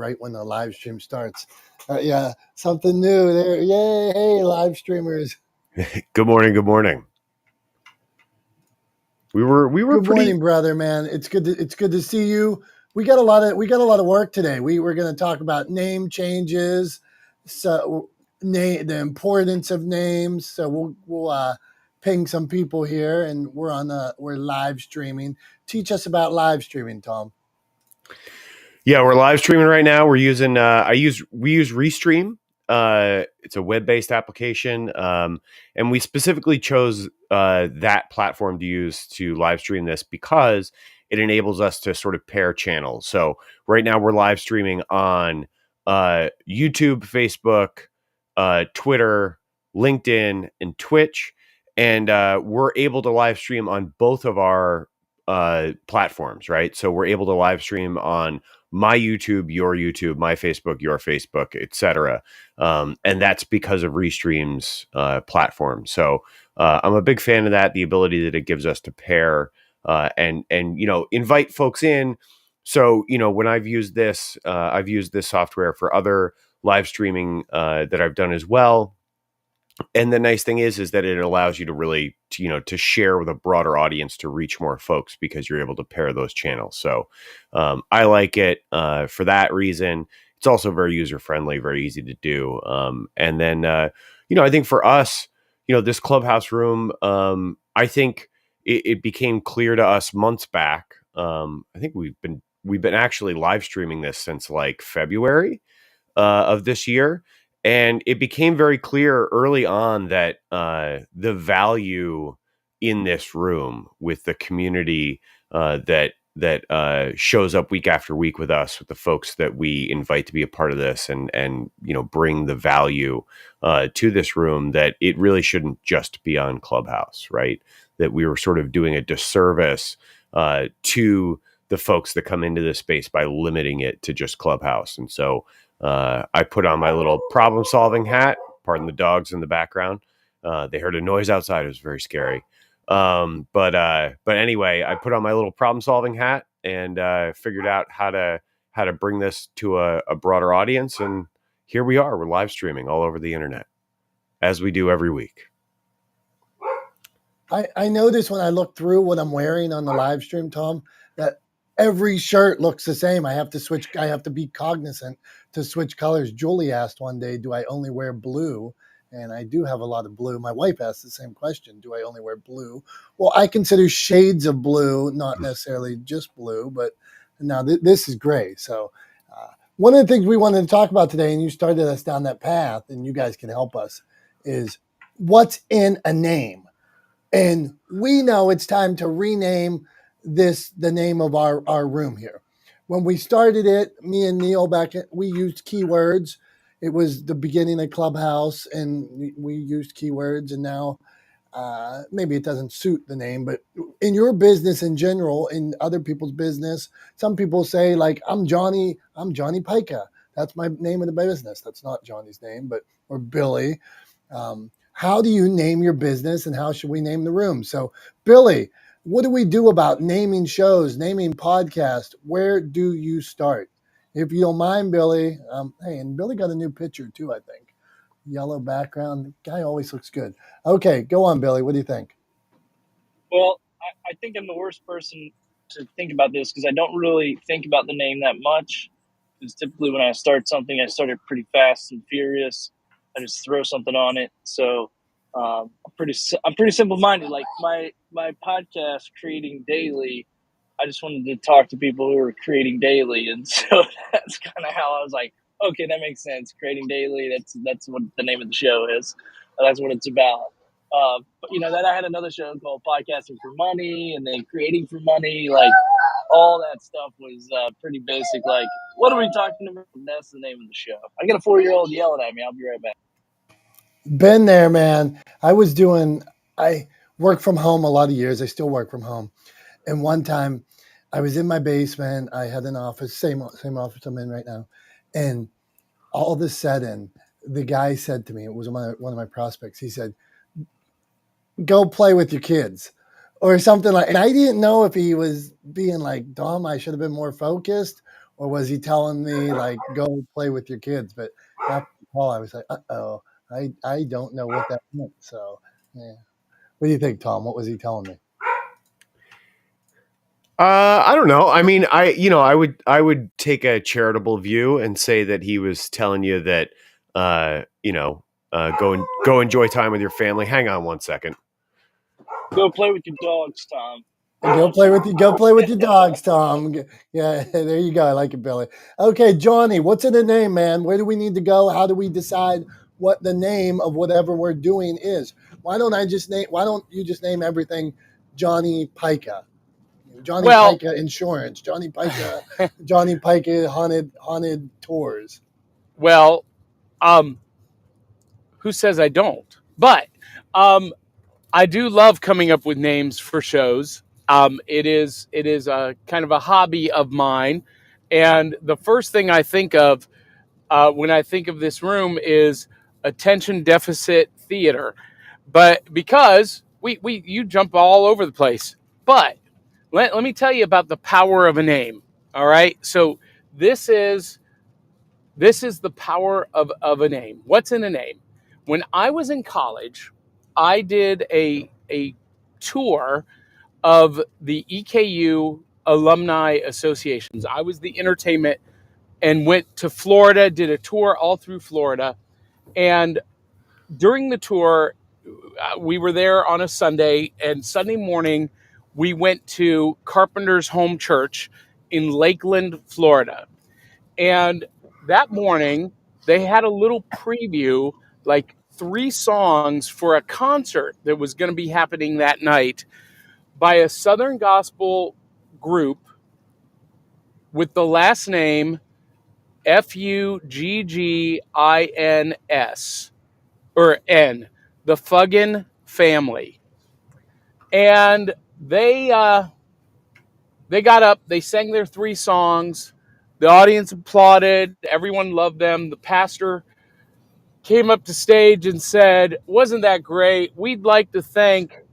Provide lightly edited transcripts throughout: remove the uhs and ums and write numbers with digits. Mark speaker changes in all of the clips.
Speaker 1: right when the live stream starts. Yeah, something new there. Yay! Hey, live streamers.
Speaker 2: Good morning. Good morning. We were
Speaker 1: Good
Speaker 2: pretty.
Speaker 1: morning, brother. Man, it's good to see you. We got a lot of work today. We're going to talk about name changes, so the importance of names. So we'll ping some people here, and we're live streaming. Teach us about live streaming, Tom.
Speaker 2: Yeah, we're live streaming right now. We're using we use Restream. It's a web-based application, and we specifically chose that platform to use to live stream this because it enables us to sort of pair channels. So right now we're live streaming on YouTube, Facebook, Twitter, LinkedIn, and Twitch, and we're able to live stream on both of our platforms, right? So we're able to live stream on my YouTube, your YouTube, my Facebook, your Facebook, etc. And that's because of Restream's platform. So I'm a big fan of that, the ability that it gives us to pair and invite folks in. So when I've used this software for other live streaming that I've done as well. And the nice thing is that it allows you to really, to share with a broader audience to reach more folks because you're able to pair those channels. So I like it for that reason. It's also very user friendly, very easy to do. And then, I think for us, this Clubhouse room, I think it became clear to us months back. I think we've been actually live streaming this since like February of this year. And it became very clear early on that the value in this room with the community that shows up week after week with us, with the folks that we invite to be a part of this and bring the value to this room, that it really shouldn't just be on Clubhouse, right? That we were sort of doing a disservice to the folks that come into this space by limiting it to just Clubhouse. And so I put on my little problem solving hat. Pardon the dogs in the background. They heard a noise outside. It was very scary. But anyway, I put on my little problem solving hat and figured out how to bring this to a broader audience. And here we are. We're live streaming all over the internet, as we do every week.
Speaker 1: I notice when I look through what I'm wearing on the live stream, Tom, that every shirt looks the same. I have to be cognizant to switch colors. Julie asked one day, do I only wear blue? And I do have a lot of blue. My wife asked the same question. Do I only wear blue? Well, I consider shades of blue, not necessarily just blue, but now this is gray. So one of the things we wanted to talk about today, and you started us down that path, and you guys can help us, is what's in a name. And we know it's time to rename the name of our room here. When we started it, me and Neil we used keywords. It was the beginning of Clubhouse, and we used keywords. And now maybe it doesn't suit the name, but in your business in general, in other people's business, some people say like, I'm Johnny Pica. That's my name of the business. That's not Johnny's name, or Billy. How do you name your business, and how should we name the room? So, Billy, what do we do about naming shows, naming podcasts? Where do you start? If you don't mind, Billy. Hey, and Billy got a new picture too, I think. Yellow background. The guy always looks good. Okay, go on, Billy. What do you think?
Speaker 3: Well, I think I'm the worst person to think about this because I don't really think about the name that much. Because typically when I start something, I start it pretty fast and furious. I just throw something on it. So I'm pretty simple-minded. Like my podcast, Creating Daily, I just wanted to talk to people who are creating daily, and so that's kind of how I was like, okay, that makes sense. Creating Daily. That's what the name of the show is. That's what it's about. But then I had another show called Podcasting for Money, and then Creating for Money. Like all that stuff was pretty basic. Like, what are we talking about? That's the name of the show. I got a 4-year-old yelling at me. I'll be right back.
Speaker 1: Been there, man. I work from home a lot of years. I still work from home. And one time I was in my basement. I had an office, same office I'm in right now. And all of a sudden, the guy said to me, it was one of my prospects. He said, go play with your kids or something like, and I didn't know if he was being like, Dom, I should have been more focused, or was he telling me like go play with your kids? But after the call, I was like, oh, I don't know what that meant. So yeah. What do you think, Tom? What was he telling me?
Speaker 2: I don't know. I mean, I would take a charitable view and say that he was telling you that, go enjoy time with your family. Hang on one second.
Speaker 3: Go play with your dogs, Tom.
Speaker 1: Go play with your dogs, Tom. Yeah, there you go. I like it, Billy. Okay, Johnny, what's in the name, man? Where do we need to go? How do we decide what the name of whatever we're doing is? Why don't you just name everything Johnny Pica? Johnny
Speaker 4: Well,
Speaker 1: Pica Insurance, Johnny Pica Haunted Tours.
Speaker 4: well, who says I don't? But I do love coming up with names for shows. It is a kind of a hobby of mine, and the first thing I think of when I think of this room is attention deficit theater. But because we you jump all over the place, but let me tell you about the power of a name. All right, so this is this is the power of a name. What's in a name? When I was in college, I did a tour of the EKU alumni associations. I was the entertainment and went to Florida, did a tour all through Florida. And during the tour, we were there on a Sunday, and Sunday morning, we went to Carpenter's Home Church in Lakeland, Florida. And that morning, they had a little preview, like 3 songs for a concert that was going to be happening that night by a Southern gospel group with the last name Fuggins or N, the Fuggin Family. And they got up, they sang their 3 songs. The audience applauded, everyone loved them. The pastor came up to stage and said, "Wasn't that great? We'd like to thank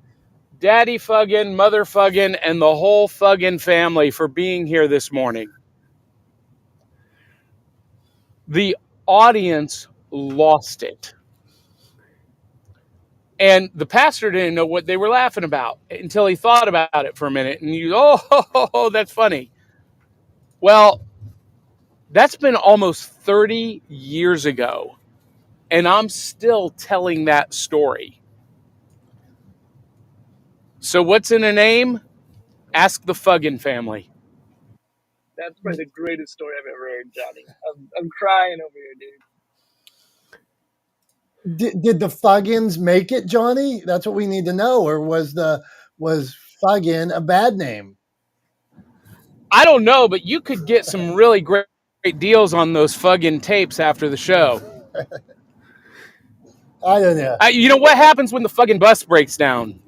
Speaker 4: Daddy Fuggin, Mother Fuggin, and the whole Fuggin family for being here this morning." The audience lost it. And the pastor didn't know what they were laughing about until he thought about it for a minute. And you, oh, that's funny. Well, that's been almost 30 years ago. And I'm still telling that story. So what's in a name? Ask the Fuggin family.
Speaker 3: That's probably the greatest story I've ever heard, Johnny. I'm crying over here, dude.
Speaker 1: Did the Fuggins make it, Johnny? That's what we need to know. Or was Fuggin a bad name?
Speaker 4: I don't know, but you could get some really great deals on those Fuggin tapes after the show.
Speaker 1: I don't know.
Speaker 4: You know what happens when the Fuggin bus breaks down?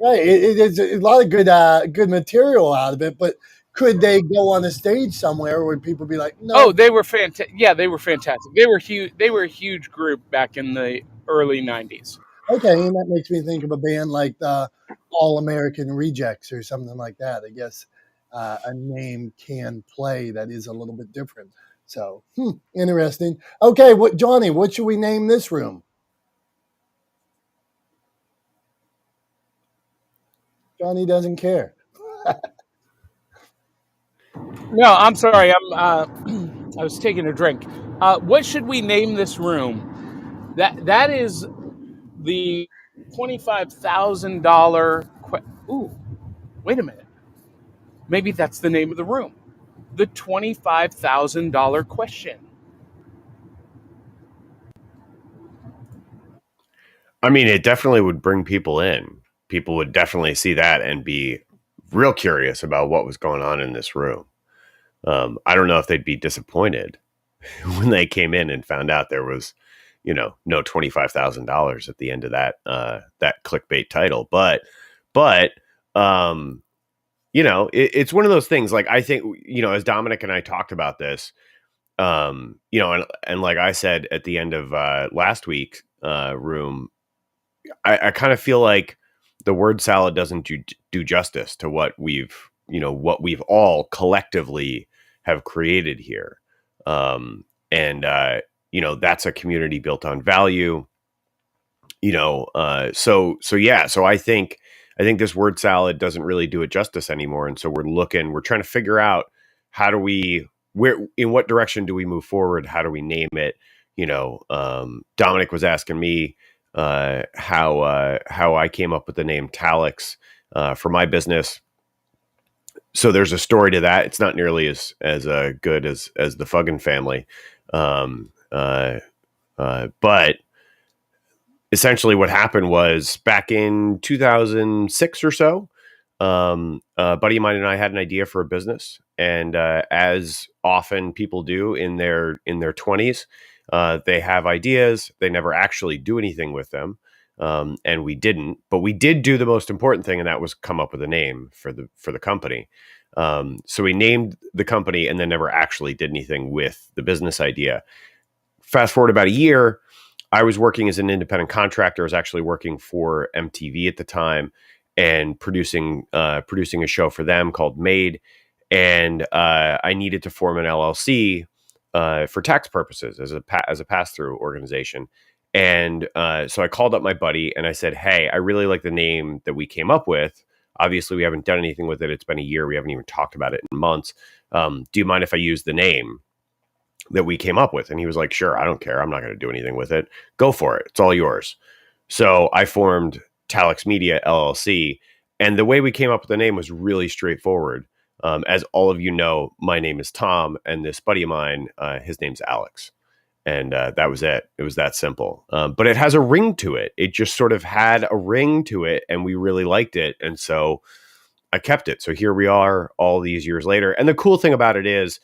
Speaker 1: Right, it's a lot of good material out of it, but could they go on a stage somewhere where people be like, no?
Speaker 4: Oh, they were fantastic. Yeah, they were fantastic. They were huge. They were a huge group back in the early '90s.
Speaker 1: Okay, and that makes me think of a band like the All American Rejects or something like that. I guess a name can play that is a little bit different. So interesting. Okay, Johnny? What should we name this room? Johnny doesn't care.
Speaker 4: No, I'm sorry. I was taking a drink. What should we name this room? That is the $25,000. Ooh, wait a minute. Maybe that's the name of the room. The $25,000 question.
Speaker 2: I mean, it definitely would bring people in. People would definitely see that and be real curious about what was going on in this room. I don't know if they'd be disappointed when they came in and found out there was, no $25,000 at the end of that clickbait title. But it's one of those things. Like, I think, as Dominick and I talked about this, and like I said at the end of last week's room, I kind of feel like the word salad doesn't do justice to what we've all collectively have created here. And that's a community built on value. So I think this word salad doesn't really do it justice anymore, and so we're trying to figure out in what direction do we move forward? How do we name it? Dominick was asking me how I came up with the name Talex for my business. So there's a story to that. It's not nearly as good as the Fuggin family, but essentially what happened was back in 2006 or so, a buddy of mine and I had an idea for a business, and as often people do in their 20s, they have ideas, they never actually do anything with them, and we didn't, but we did do the most important thing, and that was come up with a name for the company. So we named the company and then never actually did anything with the business idea. Fast forward about a year, I was working as an independent contractor. I was actually working for MTV at the time and producing a show for them called Made. And I needed to form an LLC for tax purposes as a pass-through organization. And so I called up my buddy and I said, hey, I really like the name that we came up with. Obviously, we haven't done anything with it. It's been a year. We haven't even talked about it in months. Do you mind if I use the name that we came up with? And he was like, sure, I don't care. I'm not going to do anything with it. Go for it. It's all yours. So I formed Talex Media LLC. And the way we came up with the name was really straightforward. As all of you know, my name is Tom, and this buddy of mine, his name's Alex. And that was it. It was that simple. But it has a ring to it. It just sort of had a ring to it, and we really liked it. And so I kept it. So here we are all these years later. And the cool thing about it is,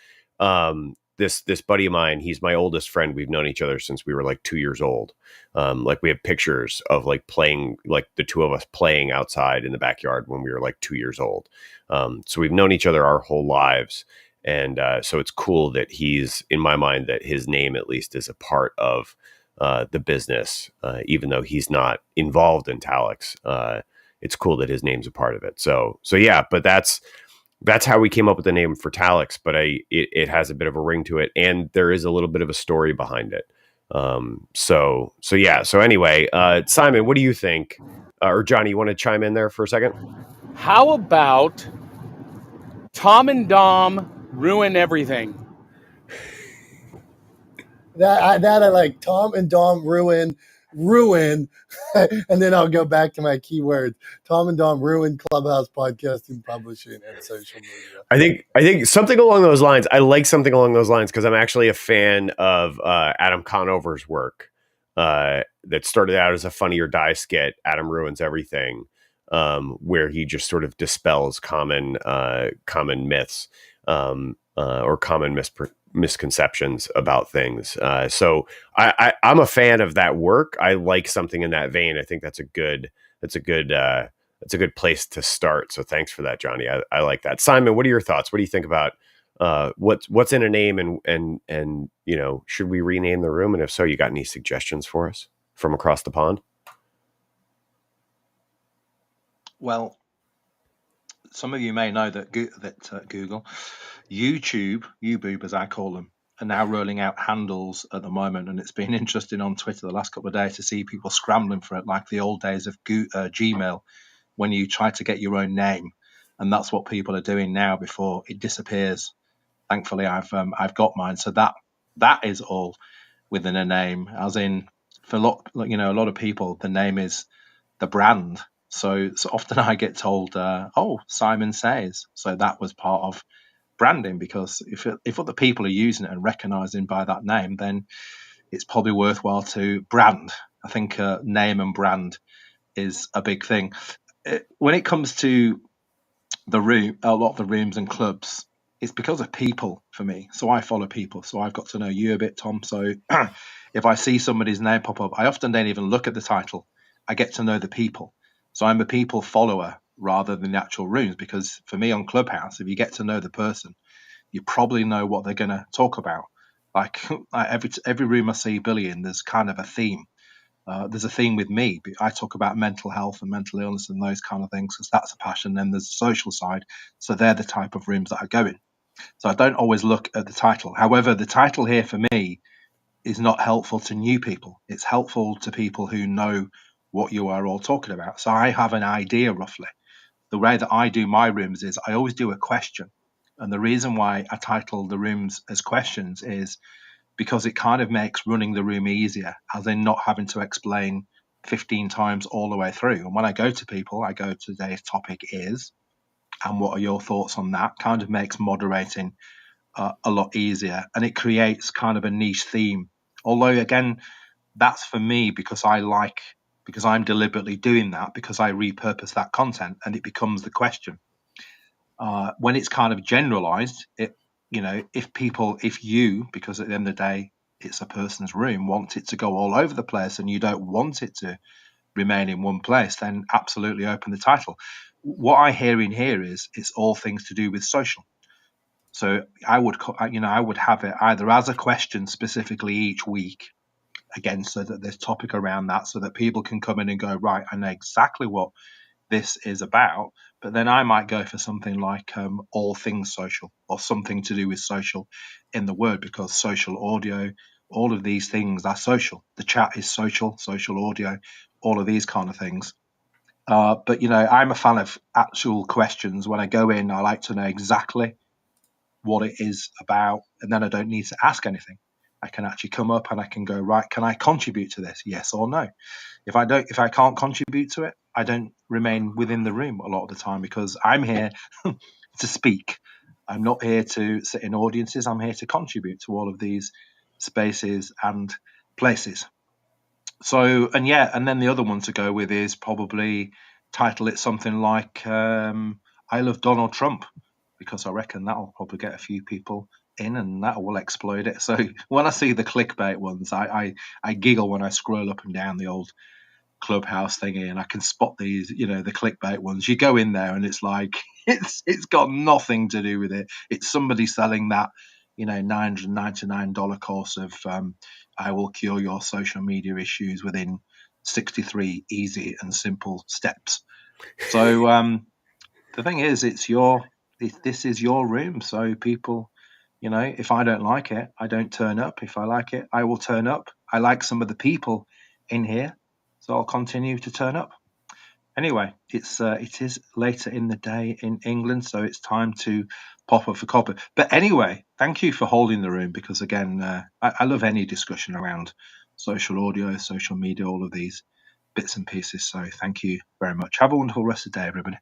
Speaker 2: this buddy of mine, he's my oldest friend. We've known each other since we were like 2 years old. Like we have pictures of like playing, like the two of us playing outside in the backyard when we were like 2 years old. So we've known each other our whole lives. And so it's cool that he's, in my mind, that his name at least is a part of the business, even though he's not involved in Talex. It's cool that his name's a part of it. So yeah, but that's how we came up with the name for Talex, but it has a bit of a ring to it, and there is a little bit of a story behind it. So yeah. So anyway, Simon, what do you think? Or Johnny, you want to chime in there for a second?
Speaker 4: How about Tom and Dom ruin everything?
Speaker 1: That I like. Tom and Dom ruin, and then I'll go back to my keywords. Tom and Dom ruin Clubhouse podcasting, publishing, and social media.
Speaker 2: I think something along those lines. I like something along those lines because I'm actually a fan of Adam Conover's work. That started out as a Funny or Die skit, Adam Ruins Everything, where he just sort of dispels common myths or common misconceptions about things. So I'm a fan of that work. I like something in that vein. I think that's a good place to start. So thanks for that, Johnny. I like that. Simon, what are your thoughts? What do you think about what's in a name, and should we rename the room? And if so, you got any suggestions for us from across the pond?
Speaker 5: Well, some of you may know that Google, YouTube as I call them, are now rolling out handles at the moment, and it's been interesting on Twitter the last couple of days to see people scrambling for it, like the old days of Gmail, when you try to get your own name, and that's what people are doing now before it disappears. Thankfully, I've got mine, so that is all within a name. As in, for a lot of people, the name is the brand. So often I get told, "Oh, Simon Says." So that was part of branding, because if other people are using it and recognizing by that name, then it's probably worthwhile to brand. I think name and brand is a big thing. When it comes to a lot of the rooms and clubs, it's because of people for me. So I follow people. So I've got to know you a bit, Tom. So if I see somebody's name pop up, I often don't even look at the title. I get to know the people. So I'm a people follower rather than the actual rooms, because for me on Clubhouse, if you get to know the person, you probably know what they're going to talk about. Like every room I see Billy in, there's kind of a theme. There's a theme with me. I talk about mental health and mental illness and those kind of things, because that's a passion. Then there's the social side. So they're the type of rooms that I go in. So I don't always look at the title. However, the title here for me is not helpful to new people. It's helpful to people who know what you are all talking about. So I have an idea roughly. The way that I do my rooms is I always do a question. And the reason why I title the rooms as questions is because it kind of makes running the room easier, as in not having to explain 15 times all the way through. And when I go to people, I go, today's topic is, and what are your thoughts on that? Kind of makes moderating a lot easier, and it creates kind of a niche theme. Although, again, that's for me because I'm deliberately doing that, because I repurpose that content and it becomes the question. When it's kind of generalized, if you, because at the end of the day, it's a person's room, want it to go all over the place and you don't want it to remain in one place, then absolutely open the title. What I hear in here is it's all things to do with social. So I would have it either as a question specifically each week, again, so that there's topic around that, so that people can come in and go, right, I know exactly what this is about. But then I might go for something like all things social, or something to do with social in the word, because social audio, all of these things are social. The chat is social audio, all of these kind of things. But I'm a fan of actual questions. When I go in, I like to know exactly what it is about, and then I don't need to ask anything. I can actually come up and I can go, right, can I contribute to this? Yes or no. If I can't contribute to it, I don't remain within the room a lot of the time, because I'm here to speak. I'm not here to sit in audiences. I'm here to contribute to all of these spaces and places. So, and then the other one to go with is probably title it something like I Love Donald Trump, because I reckon that'll probably get a few people in and that will explode it. So when I see the clickbait ones, I giggle when I scroll up and down the old Clubhouse thingy, and I can spot these, the clickbait ones. You go in there and it's like it's got nothing to do with it. It's somebody selling that $999 course of I will cure your social media issues within 63 easy and simple steps. So the thing is, this is your room. So people, if I don't like it, I don't turn up. If I like it, I will turn up. I like some of the people in here, so I'll continue to turn up. Anyway, it is later in the day in England, so it's time to pop up for copper. But anyway, thank you for holding the room, because again, I love any discussion around social audio, social media, all of these bits and pieces. So thank you very much. Have a wonderful rest of the day, everybody.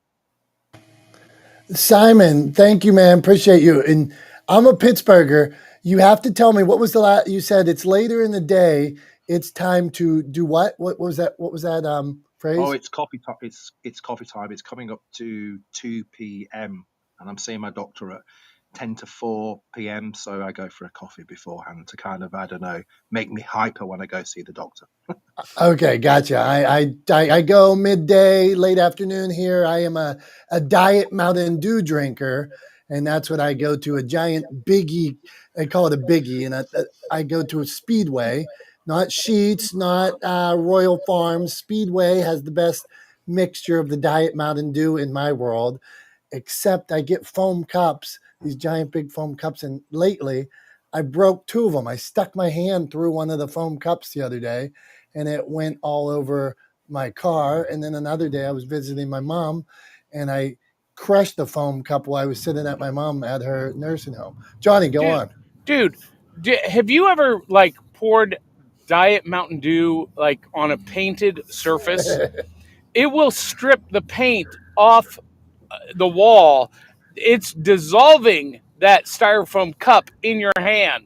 Speaker 1: Simon, thank you, man. Appreciate you. And I'm a Pittsburgher. You have to tell me, what was the last you said? It's later in the day. It's time to do what? What was that? What was that phrase?
Speaker 5: Oh, it's coffee time. It's coffee time. It's coming up to 2 p.m. and I'm seeing my doctor at 10 to 4 p.m. So I go for a coffee beforehand to kind of, I don't know, make me hyper when I go see the doctor.
Speaker 1: Okay, gotcha. I go midday, late afternoon here. I am a diet Mountain Dew drinker, and that's what I go to, a giant biggie. I call it a biggie, and I go to a Speedway, not Sheetz, not Royal Farms. Speedway has the best mixture of the diet Mountain Dew in my world, except I get foam cups, these giant big foam cups, and lately I broke two of them. I stuck my hand through one of the foam cups the other day, and it went all over my car. And then another day I was visiting my mom, and I crushed the foam cup while I was sitting at my mom at her nursing home. Johnny, go on.
Speaker 4: Dude, have you ever poured Diet Mountain Dew on a painted surface? It will strip the paint off the wall. It's dissolving that styrofoam cup in your hand.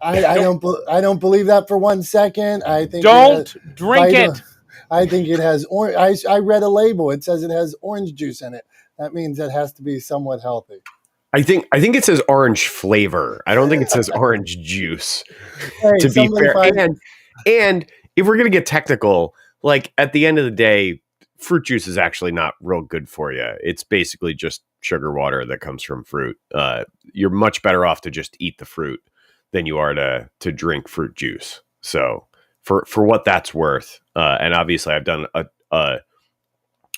Speaker 1: I don't believe that for 1 second. I think
Speaker 4: don't drink it.
Speaker 1: I think it has orange. I read a label. It says it has orange juice in it. That means it has to be somewhat healthy.
Speaker 2: I think it says orange flavor. I don't think it says orange juice.
Speaker 1: Hey,
Speaker 2: to be fair, and if we're gonna get technical, at the end of the day, fruit juice is actually not real good for you. It's basically just sugar water that comes from fruit. You're much better off to just eat the fruit than you are to drink fruit juice. So for what that's worth, and obviously I've done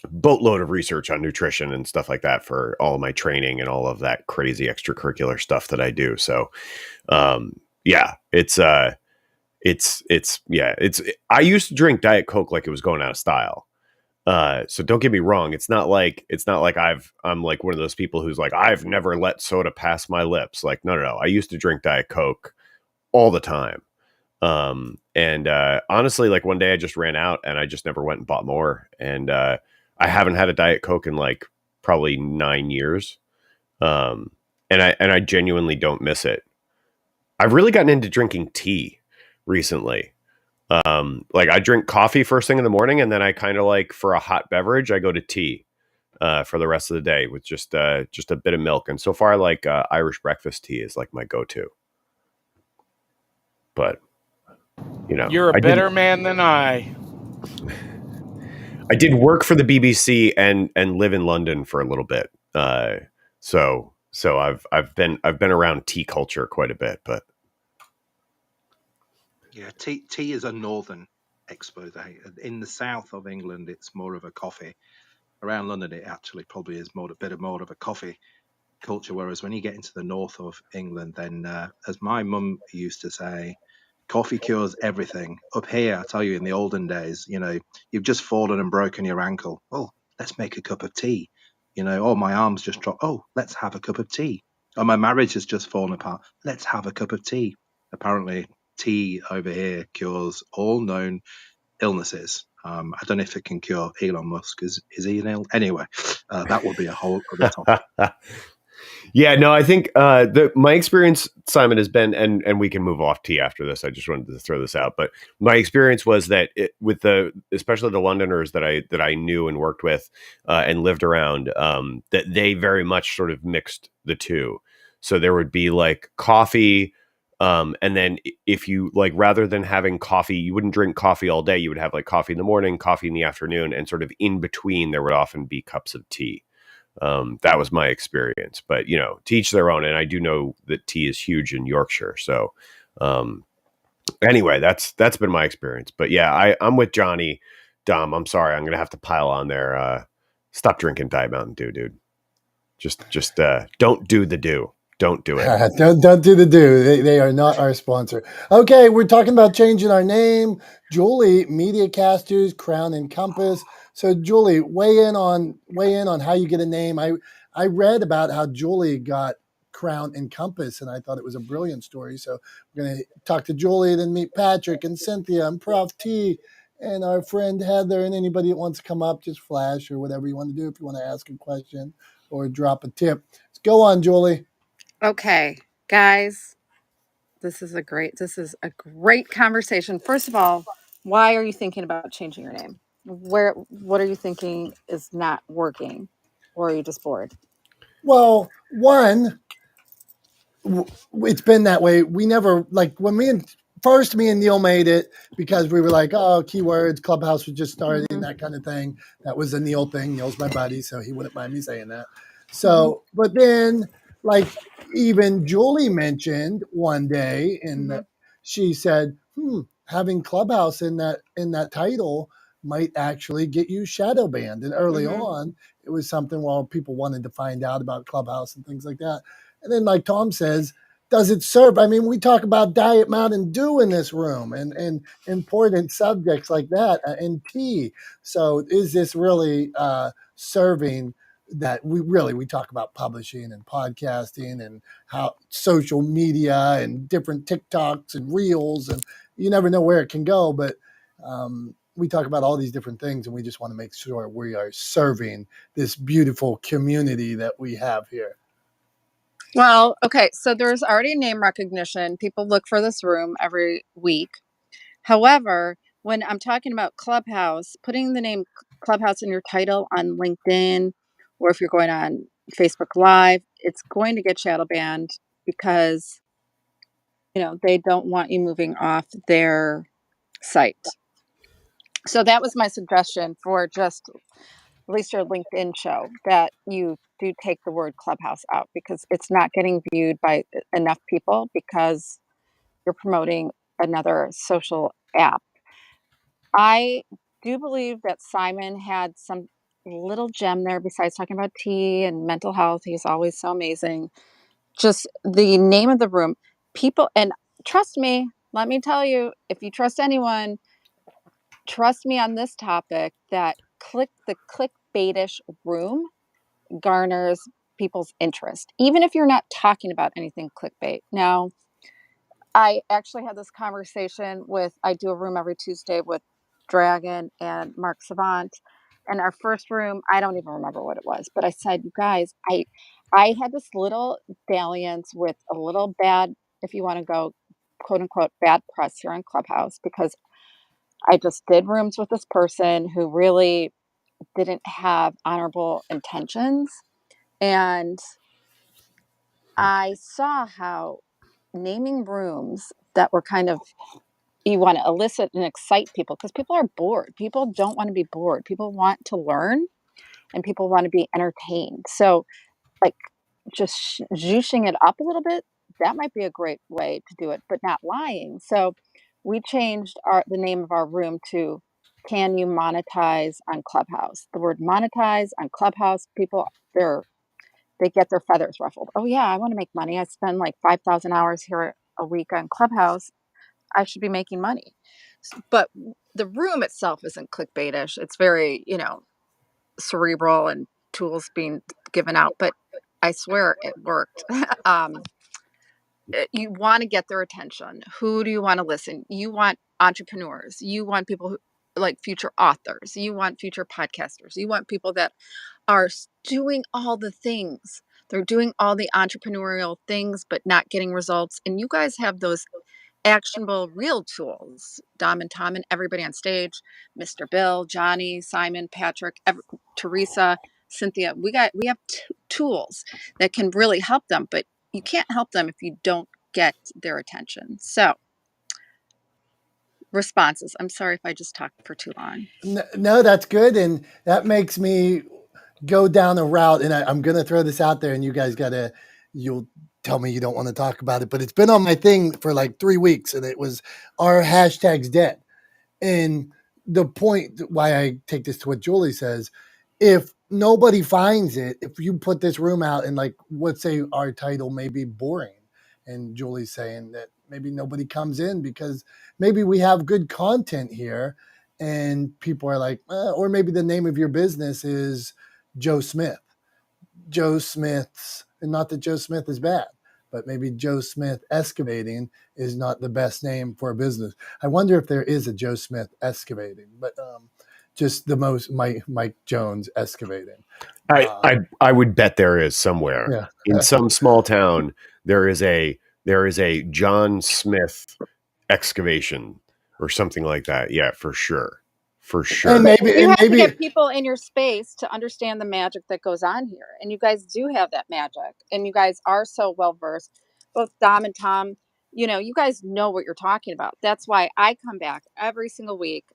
Speaker 2: boatload of research on nutrition and stuff like that for all of my training and all of that crazy extracurricular stuff that I do. So, yeah, I used to drink Diet Coke like it was going out of style. So don't get me wrong. It's not like I'm like one of those people who's like, I've never let soda pass my lips. Like, no. I used to drink Diet Coke all the time. And honestly, like one day I just ran out and I just never went and bought more. And I haven't had a Diet Coke in like probably 9 years. And I genuinely don't miss it. I've really gotten into drinking tea recently. Like I drink coffee first thing in the morning, and then I kind of like for a hot beverage, I go to tea for the rest of the day with just a bit of milk. And so far, like Irish breakfast tea is like my go-to. But you know,
Speaker 4: You're a better man than I.
Speaker 2: I did work for the BBC and live in London for a little bit. So I've been around tea culture quite a bit, but
Speaker 5: Yeah, tea is a northern expose. In the south of England, it's more of a coffee. Around London, it actually probably is more of a coffee culture. Whereas when you get into the north of England, then as my mum used to say, coffee cures everything. Up here, I tell you, in the olden days, you've just fallen and broken your ankle. Oh, let's make a cup of tea. Oh, my arm's just dropped. Oh, let's have a cup of tea. Oh, my marriage has just fallen apart. Let's have a cup of tea. Apparently, tea over here cures all known illnesses. I don't know if it can cure Elon Musk. Is he an ill? Anyway, that would be a whole other topic.
Speaker 2: yeah, no, I think my experience, Simon, has been, and we can move off tea after this. I just wanted to throw this out, but my experience was that with especially the Londoners that I knew and worked with and lived around, that they very much sort of mixed the two. So there would be like coffee, and then if you like, rather than having coffee, you wouldn't drink coffee all day. You would have like coffee in the morning, coffee in the afternoon, and sort of in between there would often be cups of tea. That was my experience, but to each their own. And I do know that tea is huge in Yorkshire. So, anyway, that's been my experience, but yeah, I'm with Johnny. Dom, I'm sorry. I'm going to have to pile on there. Stop drinking Diet Mountain Dew, dude. Just don't do the do. Don't do it.
Speaker 1: don't do the do. They are not our sponsor. Okay, we're talking about changing our name. Julie, Media Casters, Crown and Compass. So Julie, weigh in on how you get a name. I read about how Julie got Crown and Compass, and I thought it was a brilliant story. So we're gonna talk to Julie, then meet Patrick and Cynthia and Prof T and our friend Heather, and anybody that wants to come up, just flash or whatever you want to do. If you want to ask a question or drop a tip, let's go on, Julie.
Speaker 6: Okay, guys, this is a great conversation. First of all, why are you thinking about changing your name? What are you thinking is not working, or are you just bored?
Speaker 1: Well, one, it's been that way. We never, like, when me and Neil made it because we were like, oh, keywords, Clubhouse was just starting, that kind of thing. That was a Neil thing. Neil's my buddy, so he wouldn't mind me saying that. So, but then, like, even Julie mentioned one day, and she said, having Clubhouse in that title might actually get you shadow banned. And early on, it was something while people wanted to find out about Clubhouse and things like that. And then, like Tom says, does it serve? I mean, we talk about Diet Mountain Dew in this room and important subjects like that and tea. So is this really serving that we talk about publishing and podcasting and how social media and different TikToks and reels, and you never know where it can go. But we talk about all these different things, and we just want to make sure we are serving this beautiful community that we have here.
Speaker 6: Well, okay, so there's already name recognition. People look for this room every week. However, when I'm talking about Clubhouse, putting the name Clubhouse in your title on LinkedIn, or if you're going on Facebook Live, it's going to get shadow banned because they don't want you moving off their site. So that was my suggestion for just at least your LinkedIn show, that you do take the word Clubhouse out because it's not getting viewed by enough people because you're promoting another social app. I do believe that Simon had some, little gem there besides talking about tea and mental health. He's always so amazing. Just the name of the room. People, and trust me, let me tell you, if you trust anyone, trust me on this topic that the clickbaitish room garners people's interest, even if you're not talking about anything clickbait. Now, I actually had this conversation I do a room every Tuesday with Dragon and Mark Savant. And our first room, I don't even remember what it was, but I said, you guys, I had this little dalliance with a little bad, if you want to go quote unquote bad press here on Clubhouse, because I just did rooms with this person who really didn't have honorable intentions. And I saw how naming rooms that were kind of, you want to elicit and excite people because people are bored. People don't want to be bored. People want to learn and people want to be entertained. So, like, just zhooshing it up a little bit, that might be a great way to do it, but not lying. So, we changed the name of our room to "Can you monetize on Clubhouse?" The word "monetize" on Clubhouse, people they get their feathers ruffled. Oh yeah, I want to make money. I spend like 5,000 hours here a week on Clubhouse. I should be making money. But the room itself isn't clickbaitish. It's very, cerebral and tools being given out. But I swear it worked. You want to get their attention. Who do you want to listen? You want entrepreneurs. You want people who like future authors. You want future podcasters. You want people that are doing all the things. They're doing all the entrepreneurial things, but not getting results. And you guys have those actionable, real tools. Dom and Tom and everybody on stage, Mr. Bill, Johnny, Simon, Patrick, Teresa, Cynthia. We have tools that can really help them, but you can't help them if you don't get their attention. So, responses. I'm sorry if I just talked for too long.
Speaker 1: No, that's good, and that makes me go down a route. And I'm going to throw this out there, and you guys you'll tell me you don't want to talk about it, but it's been on my thing for like 3 weeks, and it was, "Are hashtags dead?" And the point why I take this to what Julie says, if nobody finds it, if you put this room out and, like, let's say our title may be boring, and Julie's saying that maybe nobody comes in because maybe we have good content here and people are like, or maybe the name of your business is Joe Smith. Joe Smith's, and not that Joe Smith is bad, but maybe Joe Smith Excavating is not the best name for a business. I wonder if there is a Joe Smith Excavating, but just the most Mike Jones Excavating.
Speaker 2: I would bet there is somewhere.
Speaker 1: Yeah.
Speaker 2: In some small town there is a John Smith Excavation or something like that. Yeah, for sure.
Speaker 1: And
Speaker 6: You have to get people in your space to understand the magic that goes on here. And you guys do have that magic. And you guys are so well versed. Both Dom and Tom, you guys know what you're talking about. That's why I come back every single week.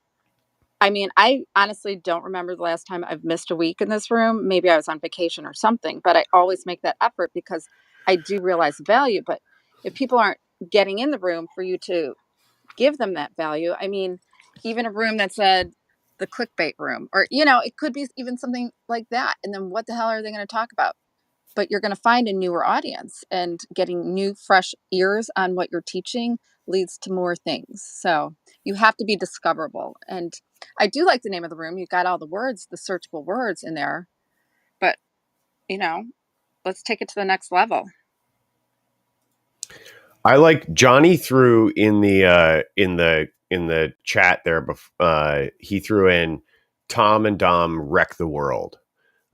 Speaker 6: I mean, I honestly don't remember the last time I've missed a week in this room. Maybe I was on vacation or something, but I always make that effort because I do realize the value. But if people aren't getting in the room for you to give them that value, I mean, even a room that said the clickbait room, or, it could be even something like that. And then what the hell are they going to talk about? But you're going to find a newer audience, and getting new, fresh ears on what you're teaching leads to more things. So you have to be discoverable. And I do like the name of the room. You got all the words, the searchable words in there, but let's take it to the next level.
Speaker 2: I like Johnny threw in the chat there. He threw in Tom and Dom wreck the world.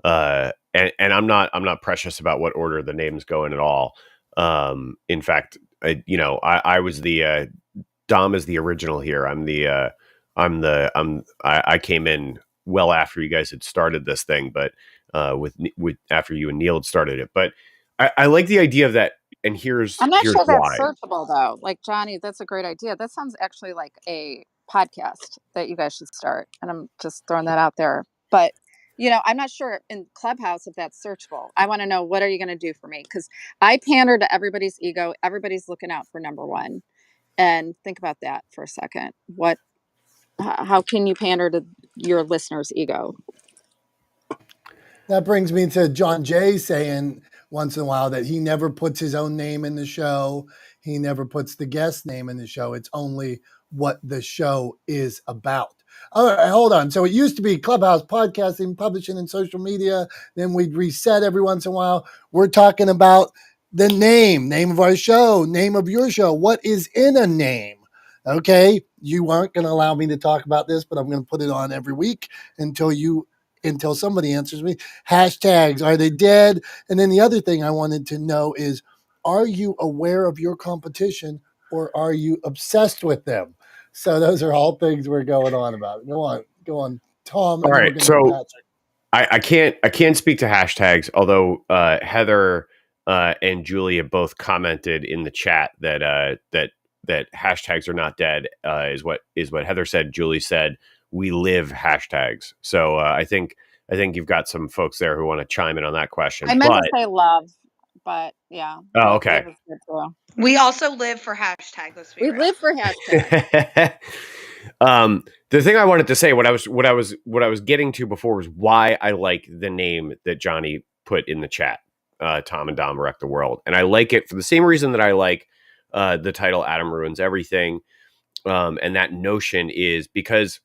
Speaker 2: And I'm not precious about what order the names go in at all. In fact, I was the Dom is the original here. I came in well after you guys had started this thing, but with after you and Neil had started it. But I like the idea of that. And
Speaker 6: I'm not
Speaker 2: here's
Speaker 6: sure that's
Speaker 2: why.
Speaker 6: searchable though. Like, Johnny, that's a great idea. That sounds actually like a podcast that you guys should start. And I'm just throwing that out there. But I'm not sure in Clubhouse if that's searchable. I want to know, what are you going to do for me? Because I pander to everybody's ego. Everybody's looking out for number one. And think about that for a second. How can you pander to your listener's ego?
Speaker 1: That brings me to John Jay saying once in a while that he never puts his own name in the show. He never puts the guest name in the show. It's only what the show is about. All right, hold on. So it used to be Clubhouse, podcasting, publishing, and social media. Then we'd reset every once in a while. We're talking about the name of our show, name of your show. What is in a name? Okay, you weren't going to allow me to talk about this, but I'm going to put it on every week until somebody answers me. Hashtags, are they dead? And then the other thing I wanted to know is, are you aware of your competition or are you obsessed with them? So those are all things we're going on about. Go on, Tom,
Speaker 2: All
Speaker 1: and then we're
Speaker 2: right.
Speaker 1: going to go
Speaker 2: So
Speaker 1: Patrick.
Speaker 2: I can't speak to hashtags, although Heather and Julia both commented in the chat that hashtags are not dead, is what Heather said. Julie said we live hashtags. So I think you've got some folks there who want to chime in on that question.
Speaker 6: I meant
Speaker 2: But
Speaker 6: to say love, but yeah,
Speaker 2: okay.
Speaker 6: live is good too.
Speaker 7: We also live for hashtag. Let's be
Speaker 6: We
Speaker 7: real.
Speaker 6: live for hashtag.
Speaker 2: The thing I wanted to say, what I was getting to before, was why I like the name that Johnny put in the chat. Tom and Dom wreck the world, and I like it for the same reason that I like the title "Adam Ruins Everything," and that notion is because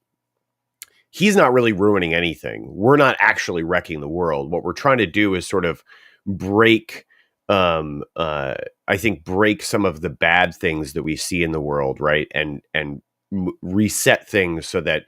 Speaker 2: he's not really ruining anything. We're not actually wrecking the world. What we're trying to do is sort of break, I think, break some of the bad things that we see in the world, right? And reset things so that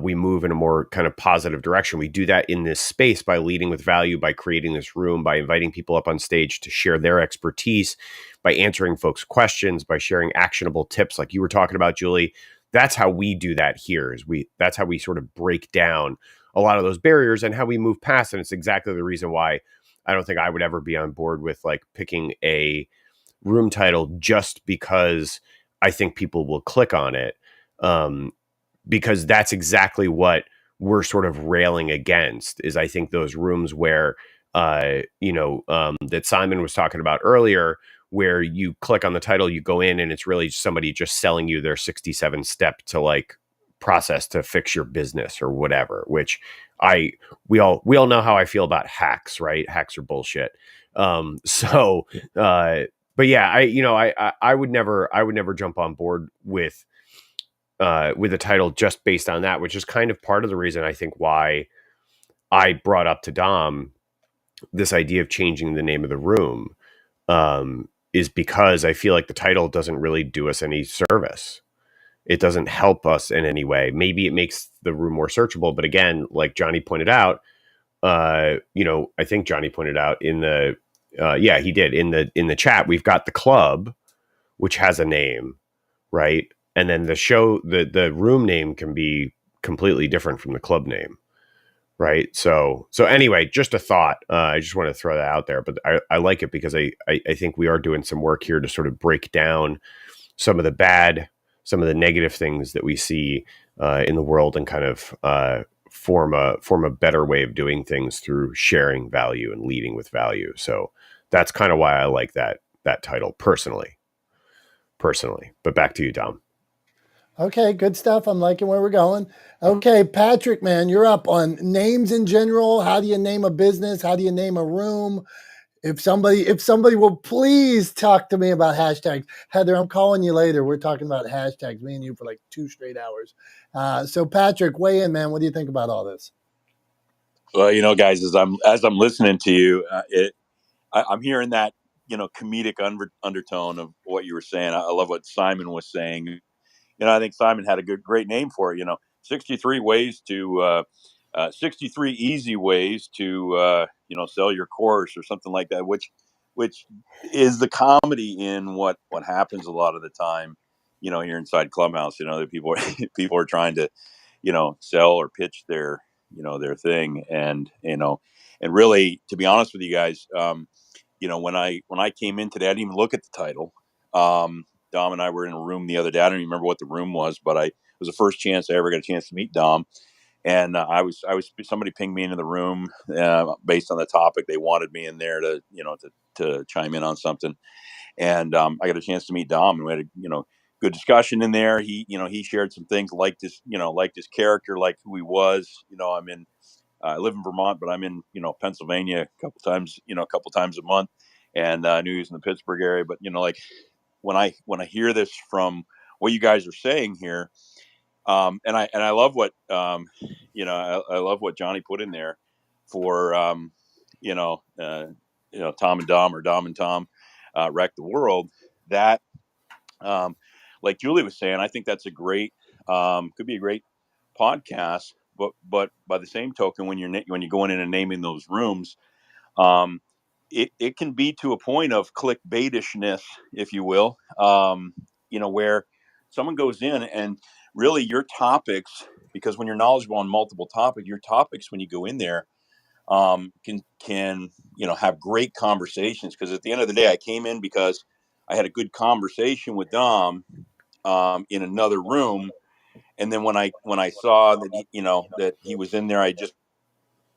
Speaker 2: we move in a more kind of positive direction. We do that in this space by leading with value, by creating this room, by inviting people up on stage to share their expertise, by answering folks' questions, by sharing actionable tips like you were talking about, Julie. That's how we do that here. That's how we sort of break down a lot of those barriers and how we move past. And it's exactly the reason why I don't think I would ever be on board with like picking a room title just because I think people will click on it. Because that's exactly what we're sort of railing against, is I think those rooms where, that Simon was talking about earlier, where you click on the title, you go in and it's really somebody just selling you their 67 step to like process to fix your business or whatever, which we all know how I feel about hacks, right? Hacks are bullshit. But yeah, I would never jump on board with a title just based on that, which is kind of part of the reason I think why I brought up to Dom this idea of changing the name of the room, is because I feel like the title doesn't really do us any service. It doesn't help us in any way. Maybe it makes the room more searchable, but again, like Johnny pointed out, I think Johnny pointed out in the, he did in the chat, we've got the club, which has a name, right? And then the show, the room name can be completely different from the club name, right? So anyway, just a thought. I just want to throw that out there, but I like it because I think we are doing some work here to sort of break down some of the negative things that we see in the world, and kind of form a better way of doing things through sharing value and leading with value. So that's kind of why I like that title personally. But back to you, Dom.
Speaker 1: Okay, good stuff. I'm liking where we're going. Okay, Patrick, man, you're up on names in general. How do you name a business? How do you name a room? If somebody will please talk to me about hashtags. Heather, I'm calling you later. We're talking about hashtags, me and you, for like 2 straight hours. So Patrick, weigh in, man. What do you think about all this?
Speaker 8: Well, guys, as I'm listening to you, I'm hearing that comedic undertone of what you were saying. I love what Simon was saying. I think Simon had a great name for it. 63 ways to 63 easy ways to sell your course or something like that, which is the comedy in what happens a lot of the time. Here inside Clubhouse, that people are trying to sell or pitch their thing, and really, to be honest with you guys, when I came in today, I didn't even look at the title. Dom and I were in a room the other day. I don't even remember what the room was, but it was the first chance I ever got a chance to meet Dom. And somebody pinged me into the room based on the topic. They wanted me in there to chime in on something. And I got a chance to meet Dom, and we had a good discussion in there. He shared some things like this character, like who he was. I'm in I live in Vermont, but I'm in, Pennsylvania a couple times a month, and I knew he was in the Pittsburgh area. But like when I hear this from what you guys are saying here, and I love what I love what Johnny put in there for Tom and Dom, or Dom and Tom wreck the world. That like Julie was saying, I think that's a great could be a great podcast. But by the same token, when you're going in and naming those rooms, it can be to a point of clickbaitishness, if you will, where someone goes in and really your topics, because when you're knowledgeable on multiple topics, your topics, when you go in there, can have great conversations. Because at the end of the day, I came in because I had a good conversation with Dom in another room, and then when I saw that that he was in there, I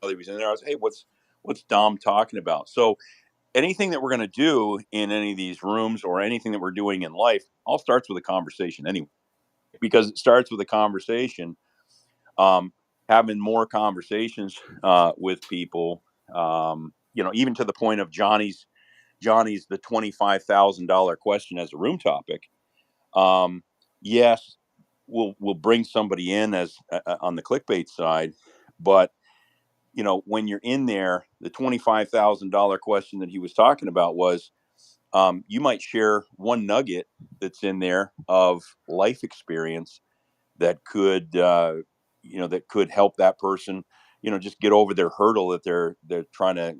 Speaker 8: was, hey, what's Dom talking about? So anything that we're going to do in any of these rooms, or anything that we're doing in life, all starts with a conversation anyway, because it starts with a conversation. Having more conversations with people, even to the point of Johnny's the $25,000 question as a room topic. Yes, we'll bring somebody in as on the clickbait side, but when you're in there, the $25,000 question that he was talking about was, you might share one nugget that's in there of life experience that could, that could help that person, just get over their hurdle that they're trying to,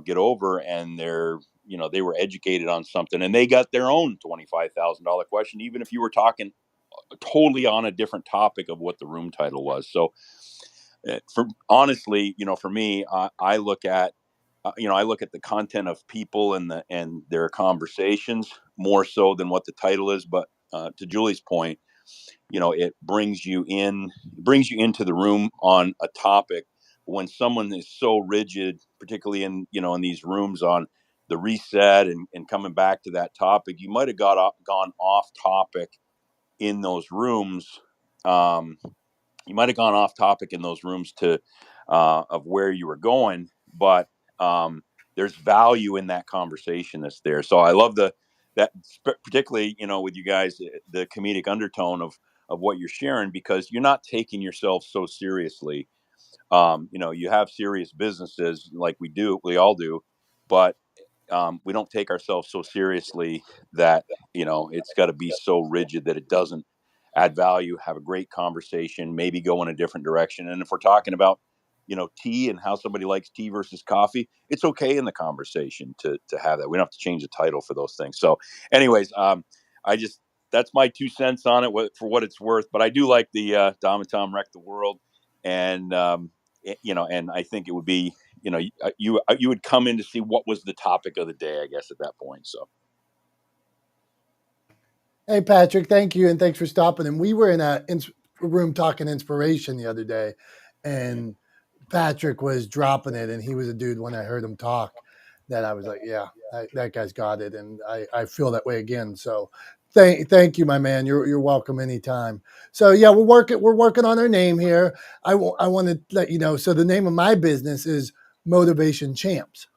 Speaker 8: get over, and they were educated on something, and they got their own $25,000 question, even if you were talking totally on a different topic of what the room title was. So, for me, I look at the content of people and their conversations more so than what the title is. But to Julie's point, it brings you into the room on a topic. When someone is so rigid, particularly in these rooms on the reset and coming back to that topic, you might have gone off topic in those rooms. You might have gone off topic in those rooms to of where you were going, but there's value in that conversation that's there. So I love that particularly, with you guys, the comedic undertone of what you're sharing, because you're not taking yourself so seriously. You have serious businesses like we all do, but we don't take ourselves so seriously that it's got to be so rigid that it doesn't add value. Have a great conversation, maybe go in a different direction. And if we're talking about tea and how somebody likes tea versus coffee, it's okay in the conversation to have that. We don't have to change the title for those things. So anyways, that's my 2 cents on it, for what it's worth. But I do like the Dom and Tom Wreck the World, and and I think it would be, you would come in to see what was the topic of the day, I guess, at that point. So,
Speaker 1: Hey, Patrick, thank you. And thanks for stopping. And we were in a room talking inspiration the other day, and Patrick was dropping it. And he was a dude, when I heard him talk, that I was like, yeah, that guy's got it. And I feel that way again. So thank you, my man. You're welcome anytime. So yeah, we're working on our name here. I want to let you know. So the name of my business is Motivation Champs.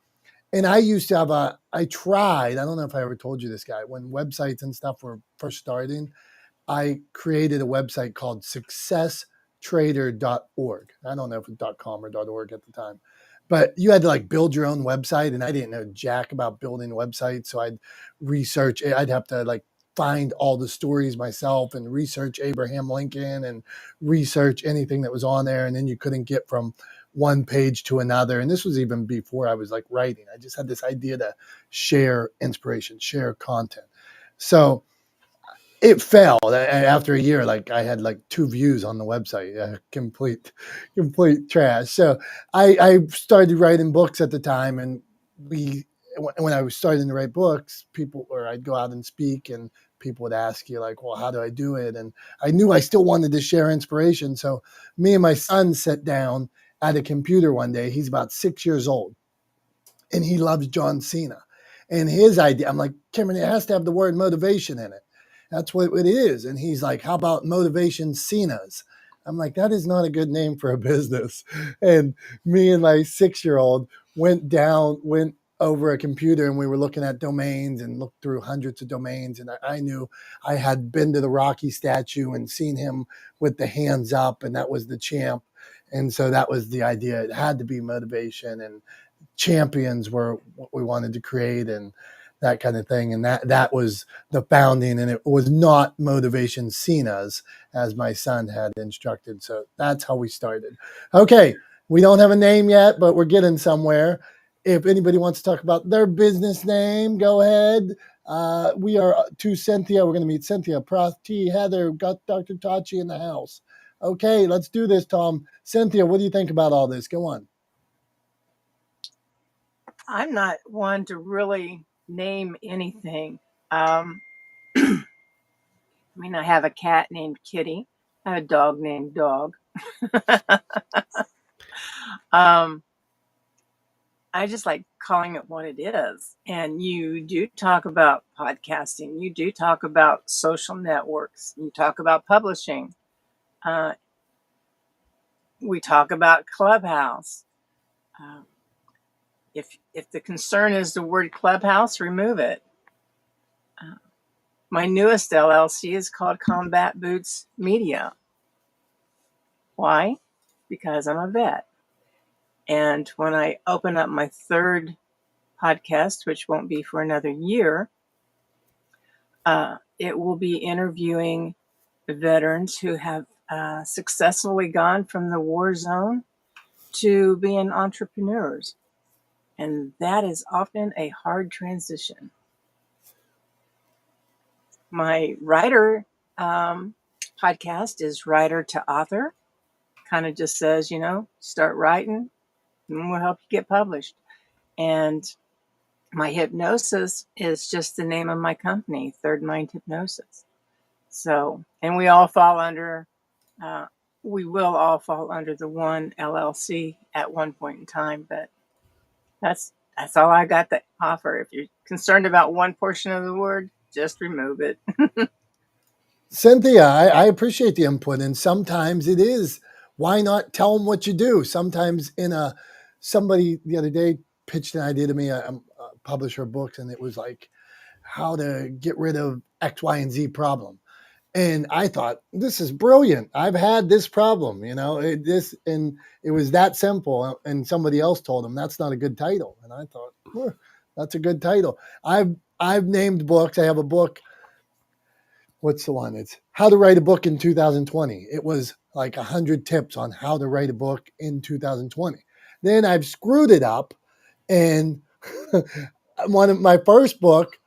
Speaker 1: And I used to have I don't know if I ever told you this, guy, when websites and stuff were first starting, I created a website called successtrader.org. I don't know if it's .com or .org at the time, but you had to build your own website. And I didn't know jack about building websites. So I'd have to find all the stories myself and research Abraham Lincoln and research anything that was on there. And then you couldn't get from one page to another. And this was even before I was writing. I just had this idea to share inspiration, share content. So it fell after a year. I had 2 views on the website, complete trash. So I started writing books at the time, and when I was starting to write books, I'd go out and speak, and people would ask you well, how do I do it? And I knew I still wanted to share inspiration. So me and my son sat down at a computer one day. He's about 6 years old, and he loves John Cena. And his idea, I'm like, Cameron, it has to have the word motivation in it. That's what it is. And he's like, how about motivation Cenas? I'm like, that is not a good name for a business. And me and my 6-year-old went over a computer and we were looking at domains and looked through hundreds of domains. And I knew I had been to the Rocky statue and seen him with the hands up, and that was the champ. And so that was the idea. It had to be motivation, and champions were what we wanted to create, and that kind of thing. And that was the founding, and it was not motivation seen as my son had instructed. So that's how we started. Okay, we don't have a name yet, but we're getting somewhere. If anybody wants to talk about their business name, go ahead. We are to Cynthia. We're going to meet Cynthia, Prof T, Heather, got Dr. Tachi in the house. Okay, let's do this, Tom. Cynthia, what do you think about all this? Go on.
Speaker 9: I'm not one to really name anything. I mean, I have a cat named Kitty. I have a dog named Dog. I just like calling it what it is. And you do talk about podcasting. You do talk about social networks. You talk about publishing. We talk about Clubhouse. If the concern is the word Clubhouse, remove it. My newest LLC is called Combat Boots Media. Why? Because I'm a vet. And when I open up my third podcast, which won't be for another year, it will be interviewing veterans who have successfully gone from the war zone to being entrepreneurs. And that is often a hard transition. My writer podcast is Writer to Author. Kind of just says, start writing and we'll help you get published. And my hypnosis is just the name of my company, Third Mind Hypnosis. So, and we all fall under, we will all fall under the one LLC at one point in time, but that's all I got to offer. If you're concerned about one portion of the word, just remove it.
Speaker 1: Cynthia, I appreciate the input, and sometimes it is, why not tell them what you do? Sometimes somebody the other day pitched an idea to me, a publisher of books, and it was like how to get rid of X, Y, and Z problem. And I thought, this is brilliant. I've had this problem, and it was that simple. And somebody else told him that's not a good title. And I thought, that's a good title. I've named books. I have a book. What's the one? It's How to Write a Book in 2020. It was like 100 tips on how to write a book in 2020. Then I've screwed it up, and one of my first book,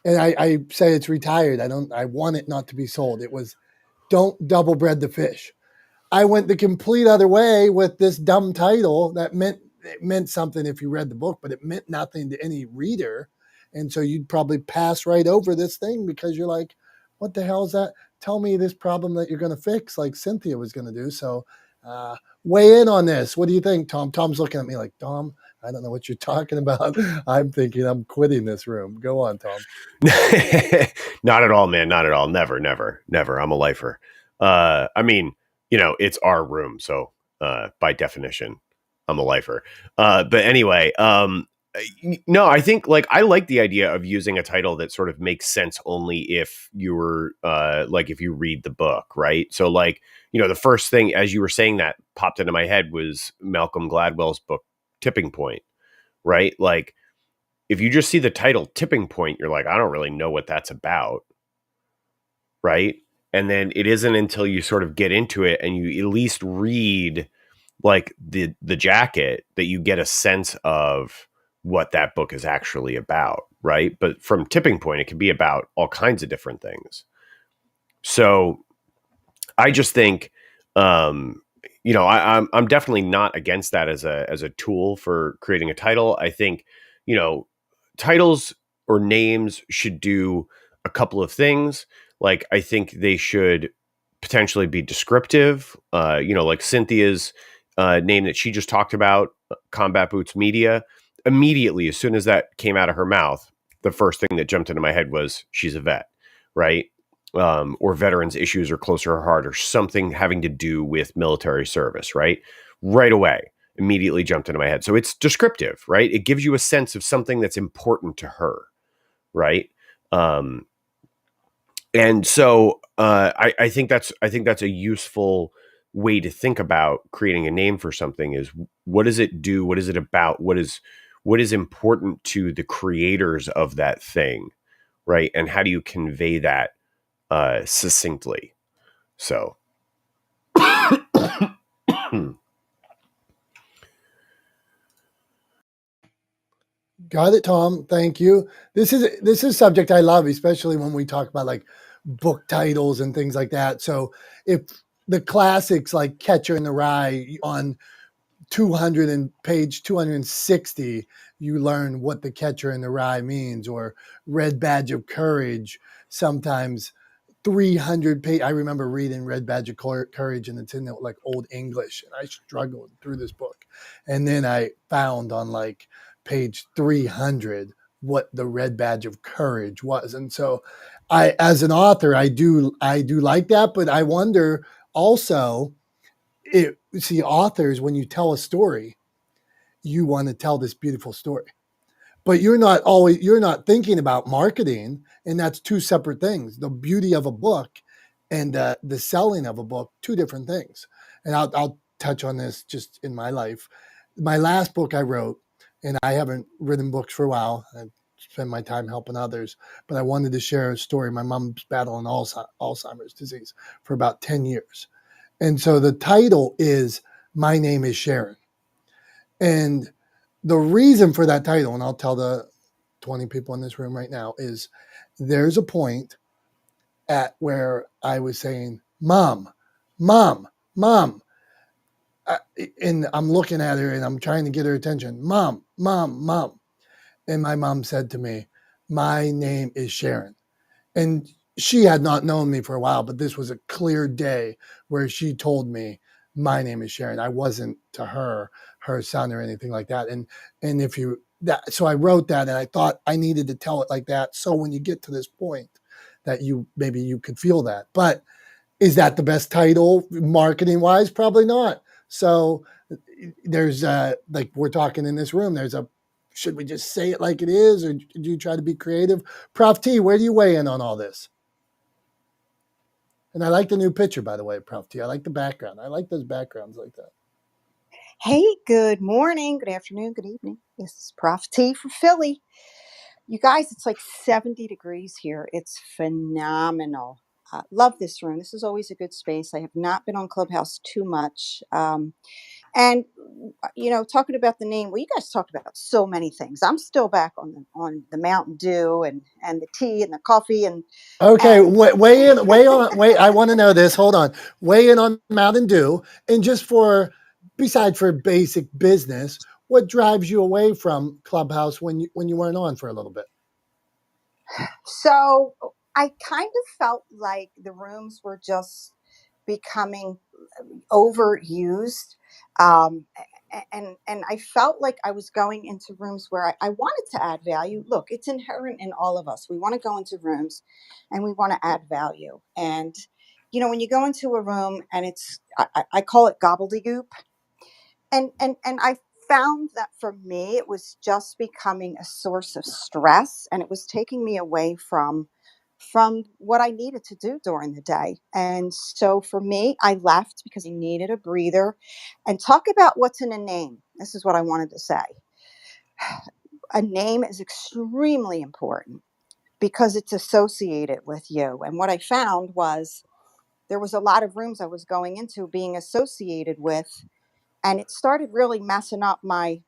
Speaker 1: and I say it's retired. I want it not to be sold. It was Don't Double Bread the Fish. I went the complete other way with this dumb title that meant something if you read the book, but it meant nothing to any reader. And so you'd probably pass right over this thing because you're like, what the hell is that? Tell me this problem that you're going to fix, like Cynthia was going to do. So weigh in on this. What do you think, Tom? Tom's looking at me like, Tom, I don't know what you're talking about. I'm thinking I'm quitting this room. Go on, Tom.
Speaker 2: Not at all, man. Not at all. Never. I'm a lifer. I mean, it's our room. So by definition, I'm a lifer. But anyway, no, I think I like the idea of using a title that sort of makes sense only if you're if you read the book, right? So the first thing as you were saying that popped into my head was Malcolm Gladwell's book, Tipping Point, right? Like if you just see the title Tipping Point, you're like, I don't really know what that's about, right? And then it isn't until you sort of get into it and you at least read the jacket that you get a sense of what that book is actually about, right? But from Tipping Point, it can be about all kinds of different things. So I just think, I'm definitely not against that as a tool for creating a title. I think, titles or names should do a couple of things. I think they should potentially be descriptive, like Cynthia's name that she just talked about, Combat Boots Media. Immediately, as soon as that came out of her mouth, the first thing that jumped into my head was she's a vet, right? or veterans issues are close to her heart, or something having to do with military service, right? Right away, immediately jumped into my head. So it's descriptive, right? It gives you a sense of something that's important to her, right? And so I think that's a useful way to think about creating a name for something. Is what does it do? What is it about? What is important to the creators of that thing, right? And how do you convey that succinctly? So
Speaker 1: Got it, Tom. Thank you. This is a subject I love, especially when we talk about like book titles and things like that. So if the classics like Catcher in the Rye on 200 and page 260, you learn what the Catcher in the Rye means, or Red Badge of Courage. Sometimes 300 page. I remember reading Red Badge of Courage, and it's in like Old English, and I struggled through this book. And then I found on like page 300 what the Red Badge of Courage was. And so I, as an author, I do like that, but I wonder also, see, authors, when you tell a story, you want to tell this beautiful story, but you're not thinking about marketing, and that's two separate things. The beauty of a book and the selling of a book, two different things. And I'll touch on this just in my life. My last book I wrote, and I haven't written books for a while. I spend my time helping others, but I wanted to share a story. My mom's battling Alzheimer's disease for about 10 years. And so the title is My Name is Sharon. And the reason for that title, and I'll tell the 20 people in this room right now, is there's a point at where I was saying, Mom, Mom, Mom. And I'm looking at her and I'm trying to get her attention. Mom, Mom, Mom. And my mom said to me, my name is Sharon. And she had not known me for a while, but this was a clear day where she told me, my name is Sharon. I wasn't to her son or anything like that. And if you that, so I wrote that, and I thought I needed to tell it like that. So when you get to this point, that maybe you could feel that. But is that the best title marketing wise? Probably not. So there's like we're talking in this room, should we just say it like it is, or do you try to be creative? Prof T, where do you weigh in on all this? And I like the new picture, by the way, Prof T. I like the background. I like those backgrounds like that.
Speaker 10: Hey, good morning, good afternoon, good evening. This is Prof T from Philly. You guys, it's like 70 degrees here. It's phenomenal. Love this room. This is always a good space. I have not been on Clubhouse too much. And talking about the name, well, you guys talked about so many things. I'm still back on the Mountain Dew and the tea and the coffee and
Speaker 1: okay. Weigh in. I want to know this. Hold on. Weigh in on Mountain Dew, and just besides for basic business, what drives you away from Clubhouse when you weren't on for a little bit?
Speaker 10: So I kind of felt like the rooms were just becoming overused. And I felt like I was going into rooms where I wanted to add value. Look, it's inherent in all of us. We want to go into rooms and we want to add value. And, when you go into a room and I call it gobbledygook. And I found that for me, it was just becoming a source of stress, and it was taking me away from what I needed to do during the day. And so for me, I left because I needed a breather. And talk about what's in a name. This is what I wanted to say. A name is extremely important because it's associated with you. And what I found was there was a lot of rooms I was going into being associated with, and it started really messing up my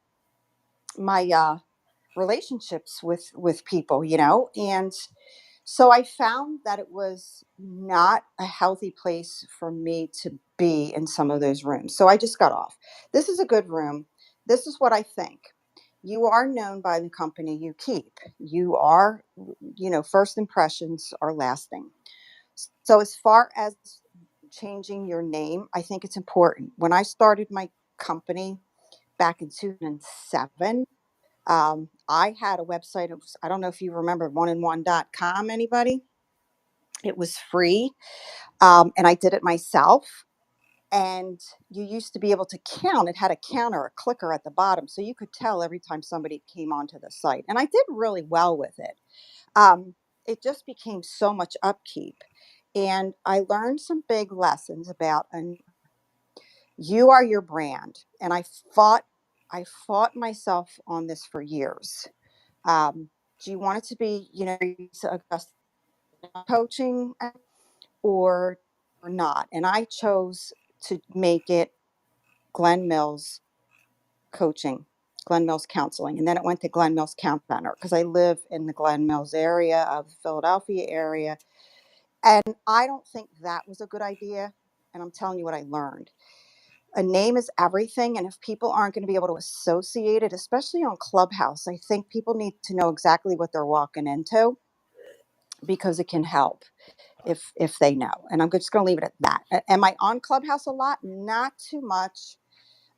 Speaker 10: relationships with people, and so I found that it was not a healthy place for me to be in some of those rooms. So I just got off. This is a good room. This is what I think. You are known by the company you keep. You are, first impressions are lasting. So as far as changing your name, I think it's important. When I started my company back in 2007, I had a website. I don't know if you remember oneandone.com, anybody? It was free, and I did it myself. And you used to be able to count. It had a counter, a clicker at the bottom, so you could tell every time somebody came onto the site. And I did really well with it. Um, it just became so much upkeep, and I learned some big lessons about, and you are your brand. And I fought myself on this for years. Do you want it to be, just coaching, or not? And I chose to make it Glenn Mills coaching, Glenn Mills counseling. And then it went to Glenn Mills Count Center because I live in the Glenn Mills area of the Philadelphia area. And I don't think that was a good idea. And I'm telling you what I learned. A name is everything. And if people aren't going to be able to associate it, especially on Clubhouse, I think people need to know exactly what they're walking into, because it can help if they know. And I'm just going to leave it at that. Am I on Clubhouse a lot? Not too much.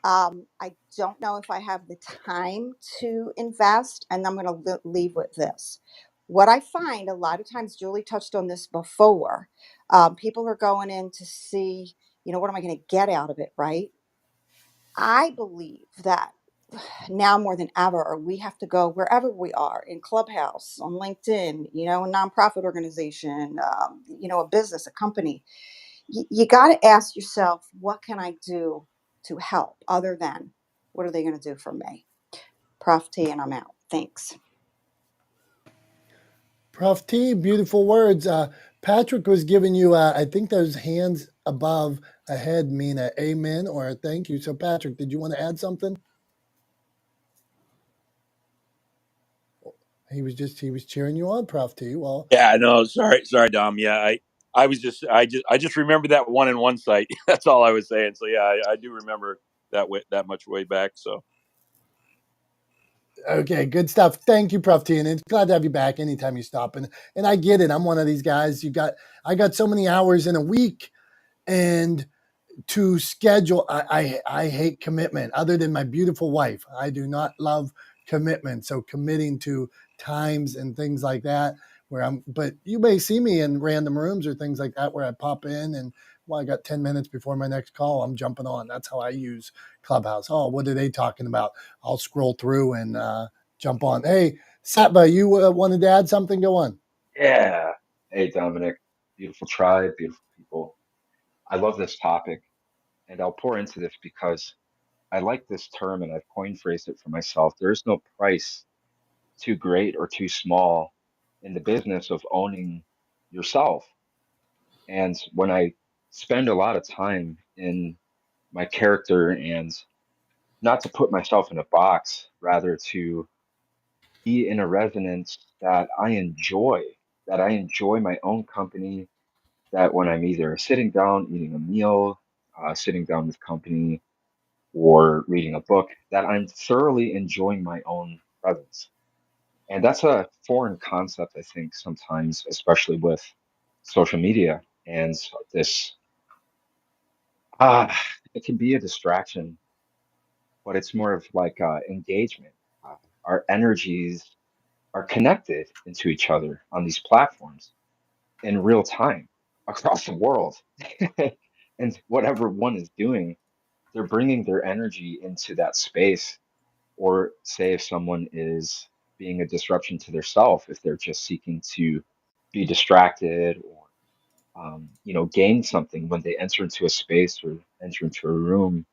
Speaker 10: I don't know if I have the time to invest, and I'm going to leave with this. What I find a lot of times, Julie touched on this before, people are going in to see, what am I going to get out of it, right? I believe that now more than ever, we have to go wherever we are, in Clubhouse, on LinkedIn, a nonprofit organization, a business, a company. You got to ask yourself, what can I do to help, other than what are they going to do for me? Prof T, and I'm out. Thanks.
Speaker 1: Prof T, beautiful words. Patrick was giving you, I think those hands above a head mean a amen or a thank you. So Patrick, did you want to add something? He was cheering you on, Prof T. Well,
Speaker 8: Yeah, no, sorry, Dom. Yeah, I just remember that one site. That's all I was saying. So yeah, I do remember that much way back. So
Speaker 1: okay, good stuff. Thank you, Prof T, and it's glad to have you back anytime you stop. And I get it. I'm one of these guys. I got so many hours in a week, and to schedule, I hate commitment. Other than my beautiful wife, I do not love commitment. So committing to times and things like that, but you may see me in random rooms or things like that where I pop in and, well, I got 10 minutes before my next call, I'm jumping on. That's how I use Clubhouse. Oh, what are they talking about? I'll scroll through and jump on. Hey, Satva, you wanted to add something? Go on.
Speaker 11: Yeah. Hey, Dominic. Beautiful tribe, beautiful people. I love this topic, and I'll pour into this because I like this term and I've coin phrased it for myself. There is no price too great or too small in the business of owning yourself. And when I spend a lot of time in my character, and not to put myself in a box, rather to be in a resonance that I enjoy my own company, that when I'm either sitting down eating a meal, sitting down with company, or reading a book, that I'm thoroughly enjoying my own presence. And that's a foreign concept, I think, sometimes, especially with social media and this. It can be a distraction, but it's more of like engagement. Our energies are connected into each other on these platforms in real time across the world. And whatever one is doing, they're bringing their energy into that space. Or say if someone is being a disruption to their self, if they're just seeking to be distracted, or gain something when they enter into a space or enter into a room,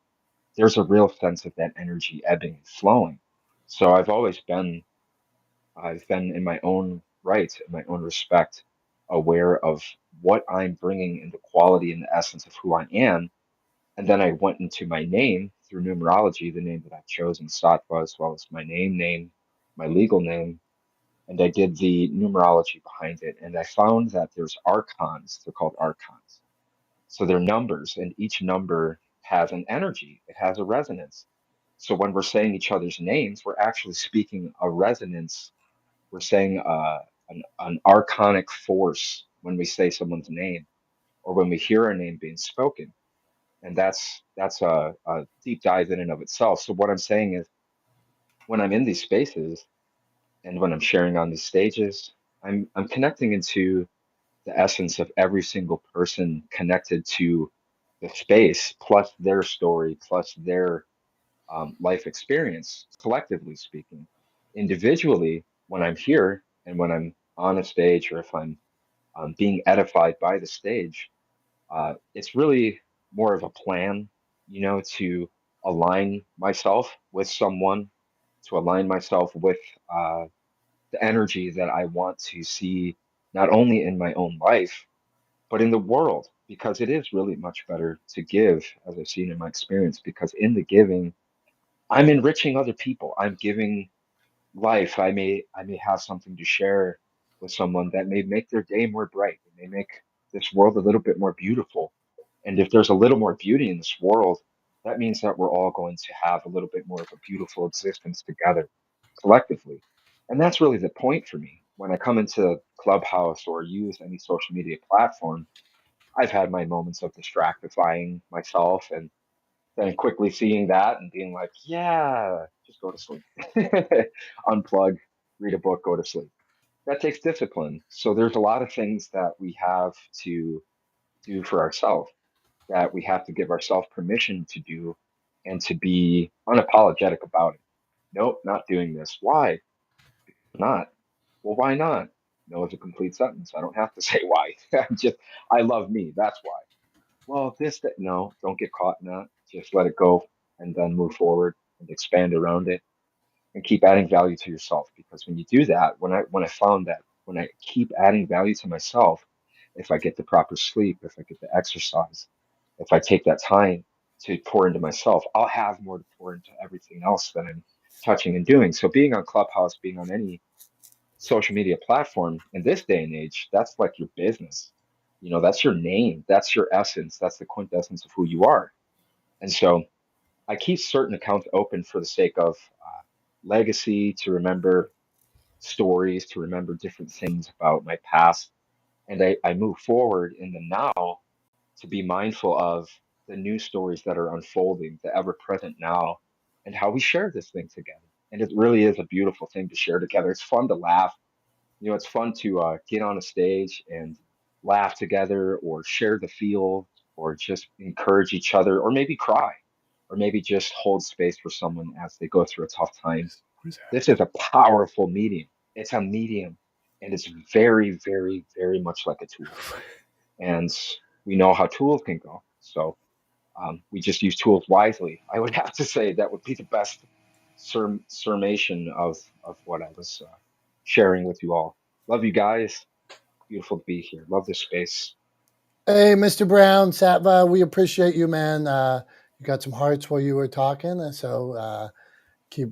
Speaker 11: there's a real sense of that energy ebbing and flowing. So I've been in my own right, in my own respect, aware of what I'm bringing in the quality and the essence of who I am. And then I went into my name through numerology, the name that I've chosen, Sattva, as well as my name, my legal name. And I did the numerology behind it. And I found that there's archons, they're called archons. So they're numbers, and each number has an energy, it has a resonance. So when we're saying each other's names, we're actually speaking a resonance. We're saying an archonic force when we say someone's name, or when we hear a name being spoken. And that's a deep dive in and of itself. So what I'm saying is, when I'm in these spaces and when I'm sharing on these stages, I'm connecting into the essence of every single person connected to the space, plus their story, plus their life experience, collectively speaking. Individually, when I'm here and when I'm on a stage or if I'm being edified by the stage, it's really more of a plan, to align myself with someone, to align myself with the energy that I want to see not only in my own life, but in the world, because it is really much better to give, as I've seen in my experience, because in the giving, I'm enriching other people. I'm giving life. I may have something to share with someone that may make their day more bright. It may make this world a little bit more beautiful. And if there's a little more beauty in this world, that means that we're all going to have a little bit more of a beautiful existence together, collectively. And that's really the point for me. When I come into Clubhouse or use any social media platform, I've had my moments of distractifying myself and then quickly seeing that and being like, yeah, just go to sleep. Unplug, read a book, go to sleep. That takes discipline. So there's a lot of things that we have to do for ourselves, that we have to give ourselves permission to do and to be unapologetic about it. Nope, not doing this. Why not? Well, why not? No is a complete sentence. I don't have to say why. I love me. That's why. Well, this, that, no, don't get caught in that. Just let it go and then move forward and expand around it and keep adding value to yourself. Because when you do that, when I found that when I keep adding value to myself, if I get the proper sleep, if I get the exercise, if I take that time to pour into myself, I'll have more to pour into everything else that I'm touching and doing. So being on Clubhouse, being on any social media platform in this day and age, that's like your business. That's your name, that's your essence, that's the quintessence of who you are. And so I keep certain accounts open for the sake of legacy, to remember stories, to remember different things about my past. And I move forward in the now to be mindful of the new stories that are unfolding, the ever present now, and how we share this thing together. And it really is a beautiful thing to share together. It's fun to laugh. It's fun to get on a stage and laugh together or share the feel or just encourage each other or maybe cry or maybe just hold space for someone as they go through a tough time.
Speaker 2: What is that?
Speaker 11: This is a powerful medium. It's a medium and it's very, very, very much like a tool. And we know how tools can go. So we just use tools wisely. I would have to say that would be the best summation of what I was sharing with you all. Love you guys. Beautiful to be here. Love this space.
Speaker 1: Hey, Mr. Brown, Satva, we appreciate you, man. You got some hearts while you were talking, so keep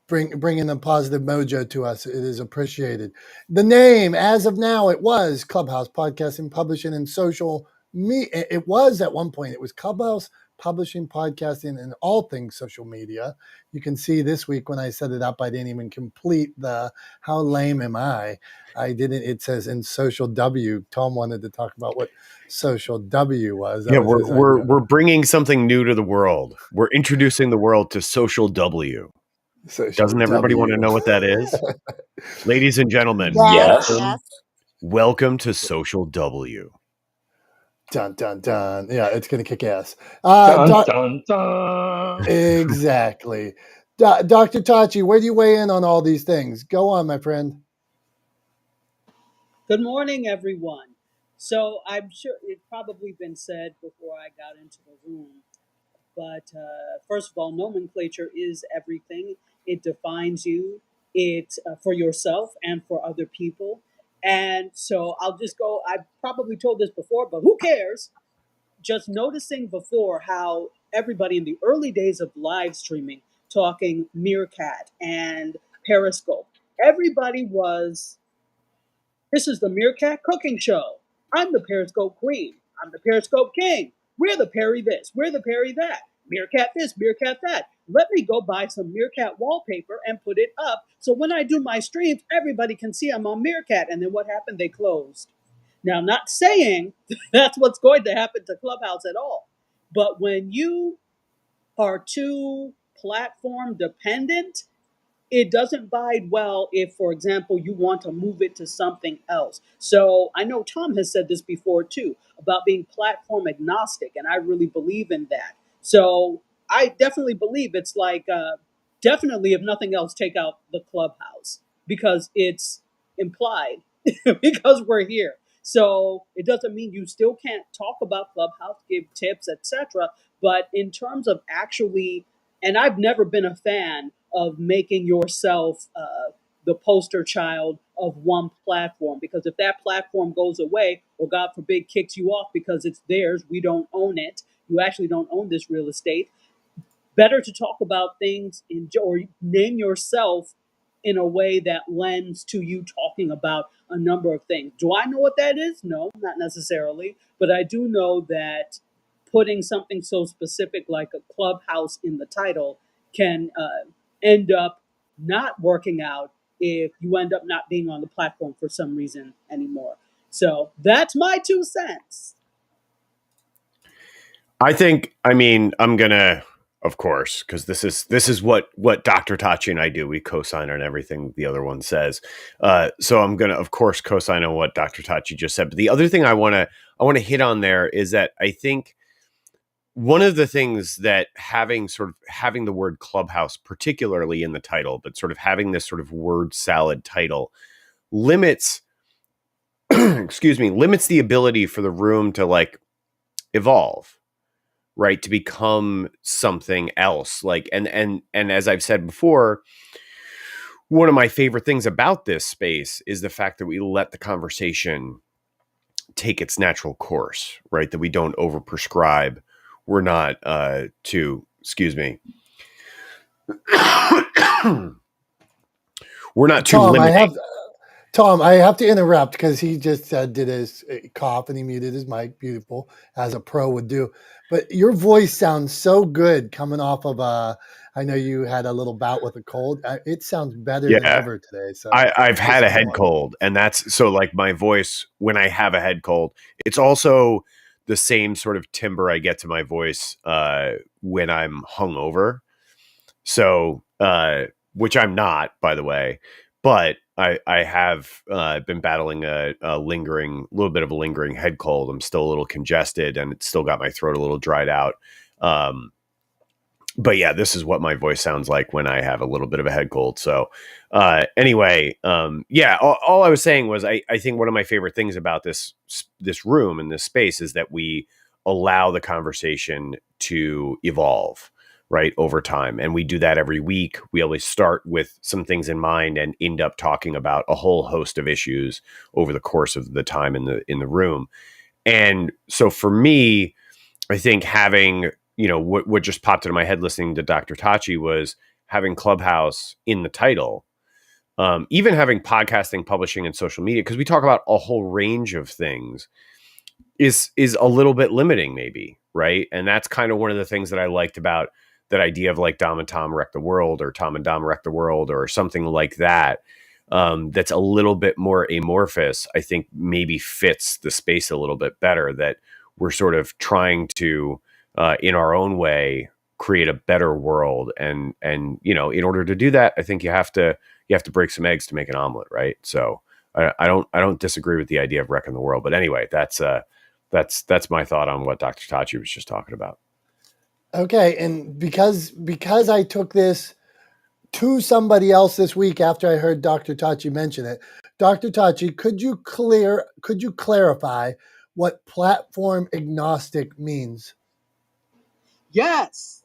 Speaker 1: bringing the positive mojo to us. It is appreciated. The name, as of now, it was Clubhouse Podcasting, Publishing, and Social Media. It was at one point. It was Clubhouse Publishing, Podcasting, and all things social media. You can see this week when I set it up, I didn't even complete the how lame am I. I didn't. It says in Social W. Tom wanted to talk about what Social W was. That
Speaker 2: Yeah,
Speaker 1: was his
Speaker 2: we're
Speaker 1: idea.
Speaker 2: we're bringing something new to the world. We're introducing the world to Social W.
Speaker 1: Social
Speaker 2: Doesn't everybody want to
Speaker 1: W.
Speaker 2: know what that is? Ladies and gentlemen,
Speaker 10: Yes,
Speaker 8: Yes.
Speaker 2: welcome
Speaker 10: yes.
Speaker 2: welcome to Social W.
Speaker 1: Dun dun dun. Yeah, it's gonna kick ass.
Speaker 11: Dun dun dun.
Speaker 1: Exactly. Dr. Tachi, where do you weigh in on all these things? Go on, my friend.
Speaker 12: Good morning, everyone. So I'm sure it's probably been said before I got into the room, but first of all, nomenclature is everything. It defines you. It for yourself and for other people. And so I'll just go. I've probably told this before, but who cares? Just noticing before how everybody in the early days of live streaming, talking Meerkat and Periscope, everybody was, this is the Meerkat Cooking Show. I'm the Periscope Queen. I'm the Periscope King. We're the Perry this. We're the Perry that. Meerkat this, Meerkat that. Let me go buy some Meerkat wallpaper and put it up so when I do my streams, everybody can see I'm on Meerkat. And then what happened? They closed. Now, I'm not saying that's what's going to happen to Clubhouse at all. But when you are too platform dependent, it doesn't bide well if, for example, you want to move it to something else. So I know Tom has said this before too about being platform agnostic, and I really believe in that. So I definitely believe it's like, definitely, if nothing else, take out the Clubhouse because it's implied because we're here. So it doesn't mean you still can't talk about Clubhouse, give tips, etc. But in terms of actually, and I've never been a fan of making yourself the poster child of one platform, because if that platform goes away, or God forbid kicks you off because it's theirs, we don't own it, you actually don't own this real estate, better to talk about things or name yourself in a way that lends to you talking about a number of things. Do I know what that is? No, not necessarily. But I do know that putting something so specific like a clubhouse in the title can end up not working out if you end up not being on the platform for some reason anymore. So that's my 2 cents.
Speaker 2: I mean, I'm gonna, of course, because this is what Dr. Tachi and I do. We co-sign on everything the other one says. So I'm gonna, of course, co-sign on what Dr. Tachi just said. But the other thing I wanna hit on there is that I think one of the things that having the word clubhouse, particularly in the title, but sort of having this sort of word salad title limits, limits the ability for the room to like evolve, right, to become something else. Like, and as I've said before, one of my favorite things about this space is the fact that we let the conversation take its natural course, right? That we don't overprescribe. We're not we're not too
Speaker 1: Tom,
Speaker 2: limiting.
Speaker 1: I have to interrupt because he just did his cough and he muted his mic. Beautiful, as a pro would do. But your voice sounds so good coming off of I know you had a little bout with a cold. It sounds better than
Speaker 2: Yeah.
Speaker 1: ever today. So
Speaker 2: I've had
Speaker 1: just
Speaker 2: a head cold, and that's so like my voice when I have a head cold, it's also the same sort of timbre I get to my voice when I'm hungover. So, which I'm not, by the way, but I have been battling a little bit of a lingering head cold. I'm still a little congested, and it's still got my throat a little dried out. But yeah, this is what my voice sounds like when I have a little bit of a head cold. So anyway, yeah, all I was saying was I think one of my favorite things about this room and this space is that we allow the conversation to evolve, right, over time. And we do that every week. We always start with some things in mind and end up talking about a whole host of issues over the course of the time in the room. And so for me, I think having, what just popped into my head listening to Dr. Tachi was having Clubhouse in the title, even having podcasting, publishing, and social media, because we talk about a whole range of things, is a little bit limiting maybe, right? And that's kind of one of the things that I liked about that idea of like Dom and Tom wreck the world, or Tom and Dom wreck the world, or something like that. That's a little bit more amorphous, I think maybe fits the space a little bit better, that we're sort of trying to, in our own way, create a better world. And, in order to do that, I think you have to break some eggs to make an omelet. Right. So I don't disagree with the idea of wrecking the world, but anyway, that's my thought on what Dr. Tachi was just talking about.
Speaker 1: okay, and because I took this to somebody else this week after I heard Dr. Tachi mention it. Dr. Tachi, could you clarify what platform agnostic means?
Speaker 12: Yes.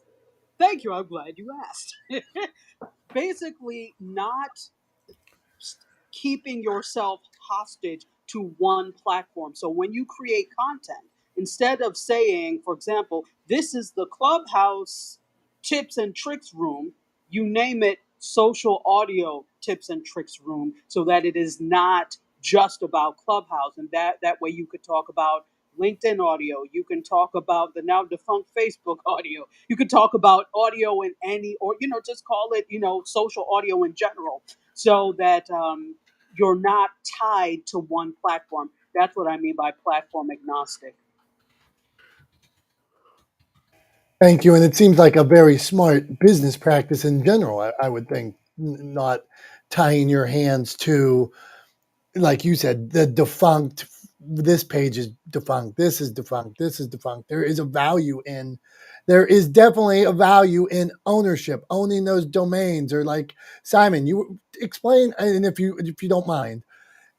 Speaker 12: Thank you. I'm glad you asked. Basically, not keeping yourself hostage to one platform. So when you create content, instead of saying, for example, this is the Clubhouse tips and tricks room, you name it social audio tips and tricks room, so that it is not just about Clubhouse. And that way you could talk about LinkedIn audio, you can talk about the now defunct Facebook audio, you could talk about audio in any, or just call it social audio in general, so that you're not tied to one platform. That's what I mean by platform agnostic.
Speaker 1: Thank you. And it seems like a very smart business practice in general, I would think. not tying your hands to, like you said, the defunct. This page is defunct. This is defunct. This is defunct. There is definitely a value in ownership, owning those domains. Or like Simon, you explain, and if you don't mind,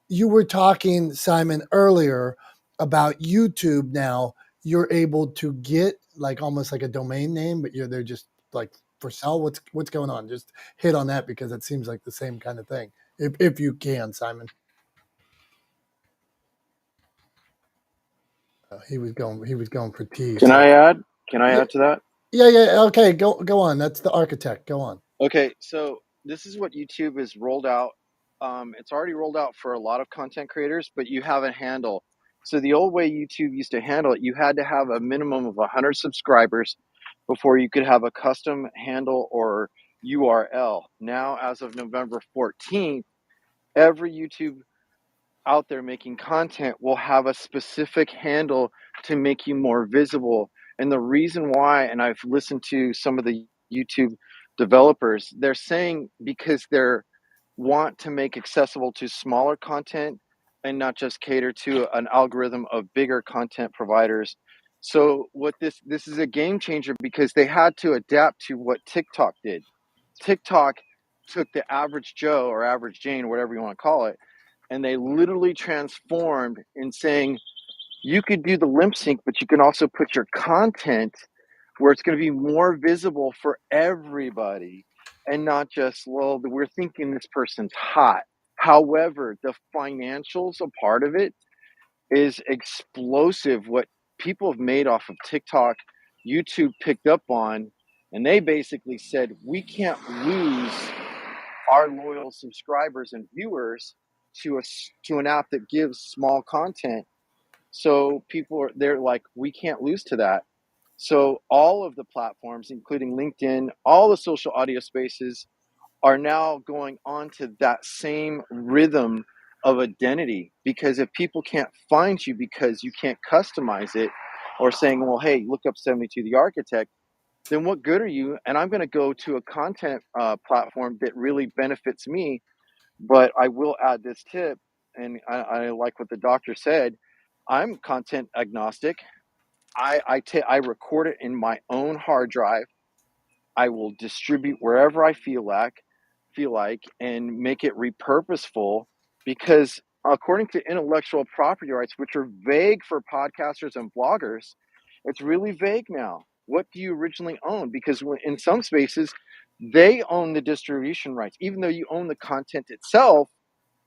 Speaker 1: you were talking, Simon, earlier about YouTube. Now you're able to get like almost like a domain name, but they're just like for sale. What's going on? Just hit on that, because it seems like the same kind of thing. If you can, Simon. He was going for T.
Speaker 13: Can
Speaker 1: So
Speaker 13: I add? Can I
Speaker 1: yeah,
Speaker 13: add to that?
Speaker 1: yeah. Okay, go on. That's the architect. Go on.
Speaker 13: Okay, so this is what YouTube has rolled out. It's already rolled out for a lot of content creators, but you have a handle. So the old way YouTube used to handle it, you had to have a minimum of 100 subscribers before you could have a custom handle or URL. Now, as of November 14th, every YouTube out there making content will have a specific handle to make you more visible. And the reason why, and I've listened to some of the YouTube developers, they're saying because they're want to make accessible to smaller content and not just cater to an algorithm of bigger content providers. So what this is a game changer, because they had to adapt to what TikTok did. TikTok took the average Joe or average Jane, whatever you want to call it, and they literally transformed in saying you could do the lip sync, but you can also put your content where it's going to be more visible for everybody and not just, well, we're thinking this person's hot. However, the financials, a part of it, is explosive. What people have made off of TikTok, YouTube picked up on, and they basically said, we can't lose our loyal subscribers and viewers to an app that gives small content. So they're like, we can't lose to that. So all of the platforms, including LinkedIn, all the social audio spaces, are now going on to that same rhythm of identity. Because if people can't find you because you can't customize it, or saying, well, hey, look up 72 the architect, then what good are you? And I'm going to go to a content platform that really benefits me. But I will add this tip, and I like what the doctor said. I'm content agnostic. I record it in my own hard drive. I will distribute wherever I feel like, and make it repurposeful, because according to intellectual property rights, which are vague for podcasters and bloggers, it's really vague now. What do you originally own? Because in some spaces, they own the distribution rights. Even though you own the content itself,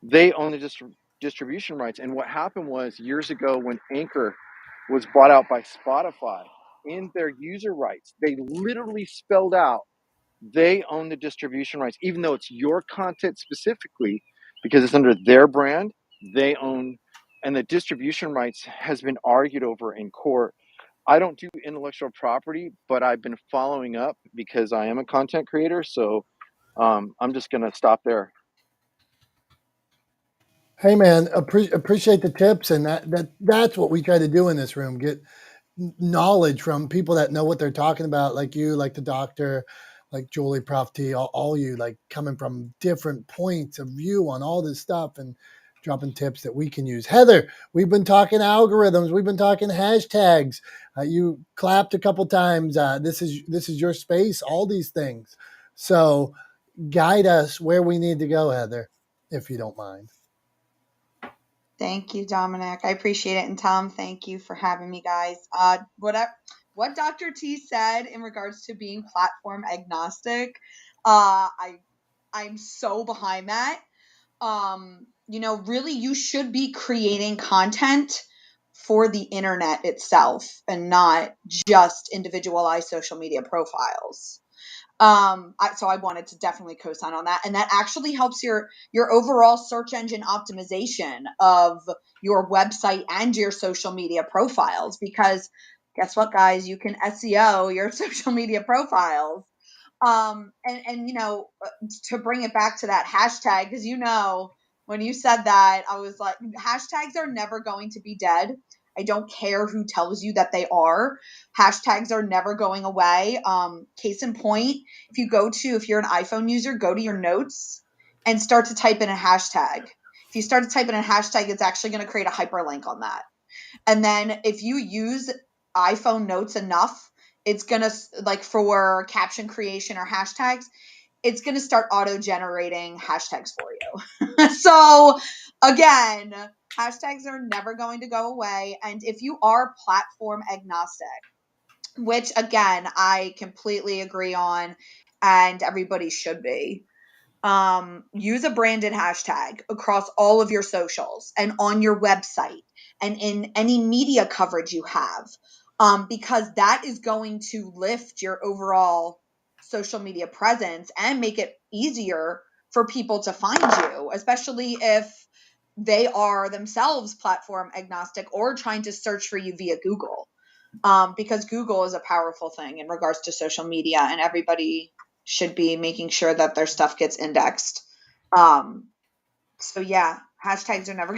Speaker 13: they own the distribution rights. And what happened was, years ago, when Anchor was bought out by Spotify, in their user rights, they literally spelled out they own the distribution rights, even though it's your content specifically, because it's under their brand. They own, and the distribution rights has been argued over in court. I don't do intellectual property, but I've been following up because I am a content creator. So I'm just going to stop there.
Speaker 1: Hey man, appreciate the tips, and that's what we try to do in this room: get knowledge from people that know what they're talking about, like you, like the doctor, like Julie, Prof T, all you, like coming from different points of view on all this stuff and dropping tips that we can use. Heather, we've been talking algorithms, we've been talking hashtags. You clapped a couple times. This is your space. All these things. So guide us where we need to go, Heather, if you don't mind.
Speaker 7: Thank you, Dominic. I appreciate it. And Tom, thank you for having me, guys. What Dr. T said in regards to being platform agnostic, I'm so behind that. Really, you should be creating content for the internet itself and not just individualized social media profiles. So I wanted to definitely co-sign on that, and that actually helps your overall search engine optimization of your website and your social media profiles, because guess what, guys, you can SEO your social media profiles. And to bring it back to that hashtag, because when you said that, I was like, hashtags are never going to be dead. I don't care who tells you that they are. Hashtags are never going away. Case in point, if you're an iPhone user, go to your notes and start to type in a hashtag. If you start to type in a hashtag, it's actually going to create a hyperlink on that. And then if you use iPhone notes enough, it's going to, like for caption creation or hashtags, it's going to start auto-generating hashtags for you. So again, hashtags are never going to go away. And if you are platform agnostic, which again, I completely agree on, and everybody should be, use a branded hashtag across all of your socials and on your website and in any media coverage you have, because that is going to lift your overall social media presence and make it easier for people to find you, especially if they are themselves platform agnostic or trying to search for you via Google, because Google is a powerful thing in regards to social media, and everybody should be making sure that their stuff gets indexed. So yeah, hashtags are never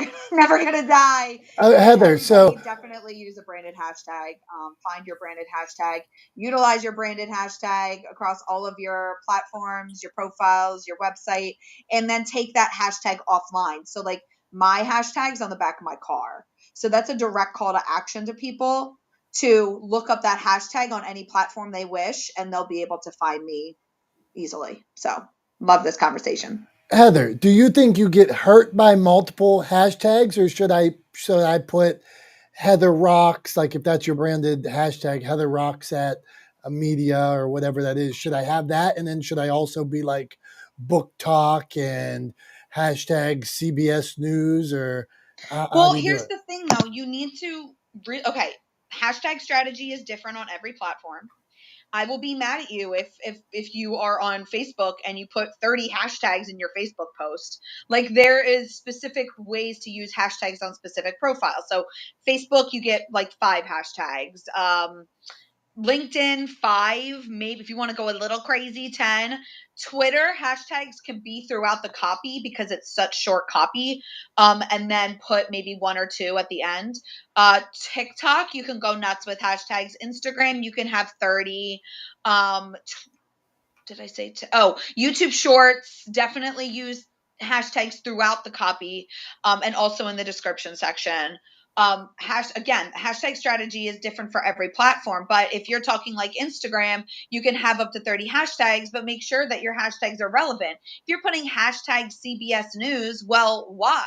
Speaker 7: gonna die. And
Speaker 1: Heather,
Speaker 7: everybody
Speaker 1: so
Speaker 7: definitely use a branded hashtag. Find your branded hashtag. Utilize your branded hashtag across all of your platforms, your profiles, your website, and then take that hashtag offline. So like my hashtag's on the back of my car. So that's a direct call to action to people to look up that hashtag on any platform they wish, and they'll be able to find me easily. So love this conversation.
Speaker 1: Heather, do you think you get hurt by multiple hashtags, or should I put Heather Rocks, like if that's your branded hashtag, Heather Rocks at a media or whatever that is? Should I have that, and then should I also be like Book Talk and hashtag CBS News, or how
Speaker 7: Well,
Speaker 1: do you do
Speaker 7: here's
Speaker 1: it?
Speaker 7: the thing though. You need to okay, hashtag strategy is different on every platform. I will be mad at you if you are on Facebook and you put 30 hashtags in your Facebook post. Like there is specific ways to use hashtags on specific profiles. So Facebook, you get like 5 hashtags. LinkedIn, 5, maybe if you want to go a little crazy, 10. Twitter, hashtags can be throughout the copy because it's such short copy, and then put maybe 1 or 2 at the end. TikTok, you can go nuts with hashtags. Instagram, you can have 30. Did I say YouTube Shorts, definitely use hashtags throughout the copy, and also in the description section. Hashtag strategy is different for every platform, but if you're talking like Instagram, you can have up to 30 hashtags, but make sure that your hashtags are relevant. If you're putting hashtag CBS News, well, why?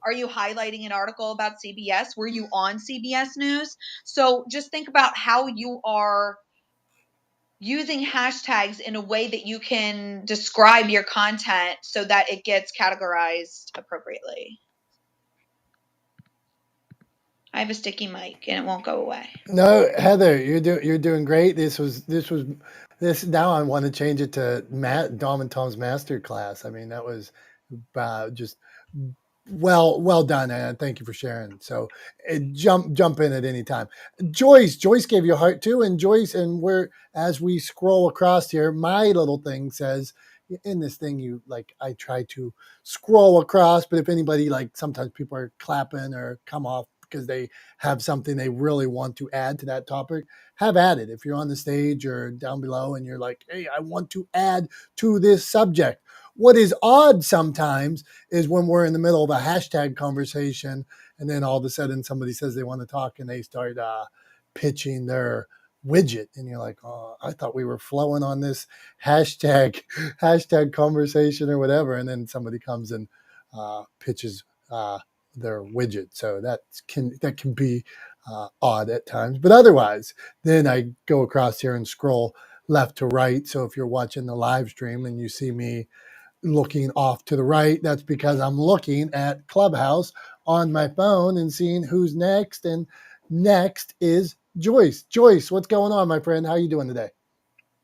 Speaker 7: Are you highlighting an article about CBS? Were you on CBS News? So just think about how you are using hashtags in a way that you can describe your content so that it gets categorized appropriately. I have a sticky mic and it won't go away.
Speaker 1: No, Heather, you're doing great. This now I want to change it to Dom and Tom's master class. I mean, that was just well done, and thank you for sharing. So jump in at any time. Joyce gave you a heart too, and Joyce, and as we scroll across here, my little thing says in this thing I try to scroll across, but if anybody, like sometimes people are clapping or come off because they have something they really want to add to that topic, have at it. If you're on the stage or down below and you're like, hey, I want to add to this subject. What is odd sometimes is when we're in the middle of a hashtag conversation and then all of a sudden somebody says they want to talk and they start pitching their widget, and you're like, oh, I thought we were flowing on this hashtag conversation or whatever, and then somebody comes and pitches their widget. So that can be odd at times, but otherwise, then I go across here and scroll left to right. So if you're watching the live stream and you see me looking off to the right, that's because I'm looking at Clubhouse on my phone and seeing who's next. And next is Joyce. Joyce, what's going on, my friend? How are you doing today?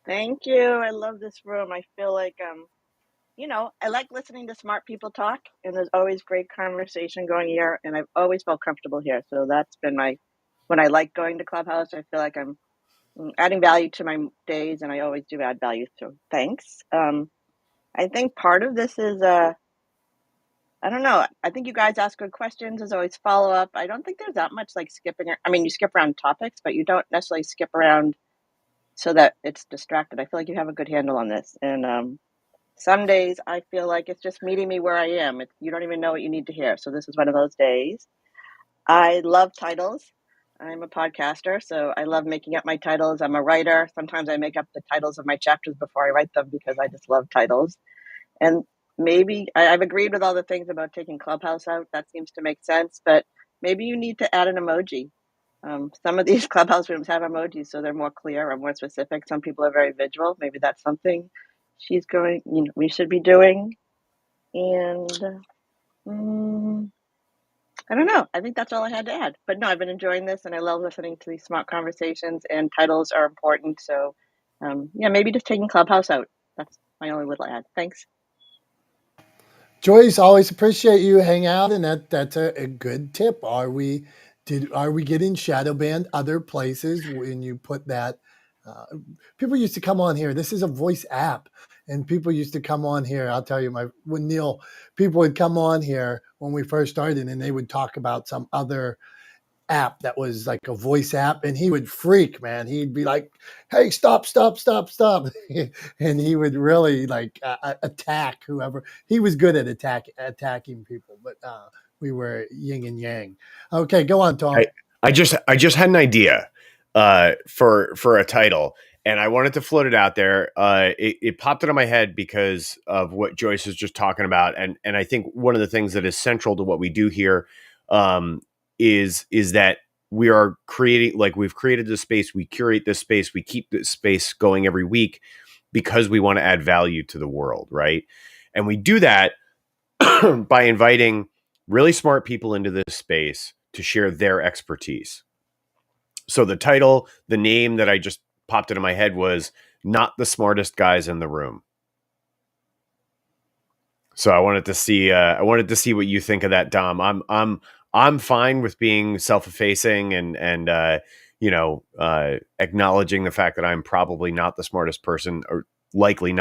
Speaker 14: Thank you. I love this room. I feel like I like listening to smart people talk, and there's always great conversation going here, and I've always felt comfortable here. So that's been when I like going to Clubhouse, I feel like I'm adding value to my days, and I always do add value. So thanks. I think part of this is I don't know. I think you guys ask good questions. There's always follow up. I don't think there's that much like skipping. I mean, you skip around topics, but you don't necessarily skip around so that it's distracted. I feel like you have a good handle on this. And some days I feel like it's just meeting me where I am. You don't even know what you need to hear. So this is one of those days. I love titles. I'm a podcaster, so I love making up my titles. I'm a writer. Sometimes I make up the titles of my chapters before I write them because I just love titles. And maybe I've agreed with all the things about taking Clubhouse out. That seems to make sense, but maybe you need to add an emoji. Some of these Clubhouse rooms have emojis, so they're more clear or more specific. Some people are very visual. Maybe that's something we should be doing. And I don't know. I think that's all I had to add. But no, I've been enjoying this, and I love listening to these smart conversations. And titles are important. So, yeah, maybe just taking Clubhouse out. That's my only little add. Thanks.
Speaker 1: Joyce, always appreciate you hang out, and that's a good tip. Are we getting shadow banned other places when you put that? People used to come on here. This is a voice app, and people used to come on here. I'll tell you, when Neil, people would come on here when we first started, and they would talk about some other app that was like a voice app, and he would freak, man. He'd be like, "Hey, stop, stop, stop, stop." And he would really like attack whoever. He was good at attacking people, but we were yin and yang. Okay, go on, Tom.
Speaker 2: I just had an idea for a title, and I wanted to float it out there. It popped into my head because of what Joyce was just talking about, and I think one of the things that is central to what we do here is that we are creating, like, we've created this space, we curate this space, we keep this space going every week because we want to add value to the world, right? And we do that by inviting really smart people into this space to share their expertise. So the title, the name that I just popped into my head was Not the Smartest Guys in the Room. So I wanted to see what you think of that, Dom. I'm fine with being self-effacing and acknowledging the fact that I'm probably not the smartest person, or definitely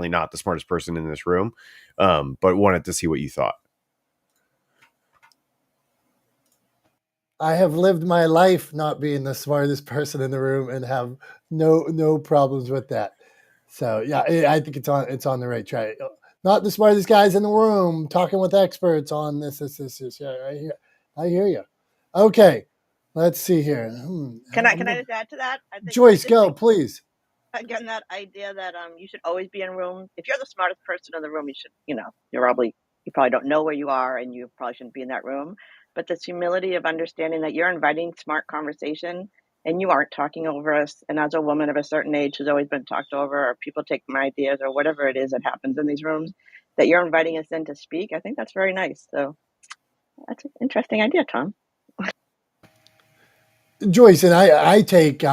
Speaker 2: not the smartest person in this room. But wanted to see what you thought.
Speaker 1: I have lived my life not being the smartest person in the room and have no problems with that. So yeah, I think it's on the right track. Not the smartest guys in the room, talking with experts on this. Yeah, I hear you. Okay, let's see here.
Speaker 14: Can I just add to that? I think
Speaker 1: Joyce, go, please.
Speaker 14: Again, that idea that you should always be in room. If you're the smartest person in the room, you probably don't know where you are, and you probably shouldn't be in that room. But this humility of understanding that you're inviting smart conversation, and you aren't talking over us. And as a woman of a certain age who's always been talked over, or people take my ideas, or whatever it is that happens in these rooms, that you're inviting us in to speak, I think that's very nice. So that's an interesting idea, Tom.
Speaker 1: Joyce, and I take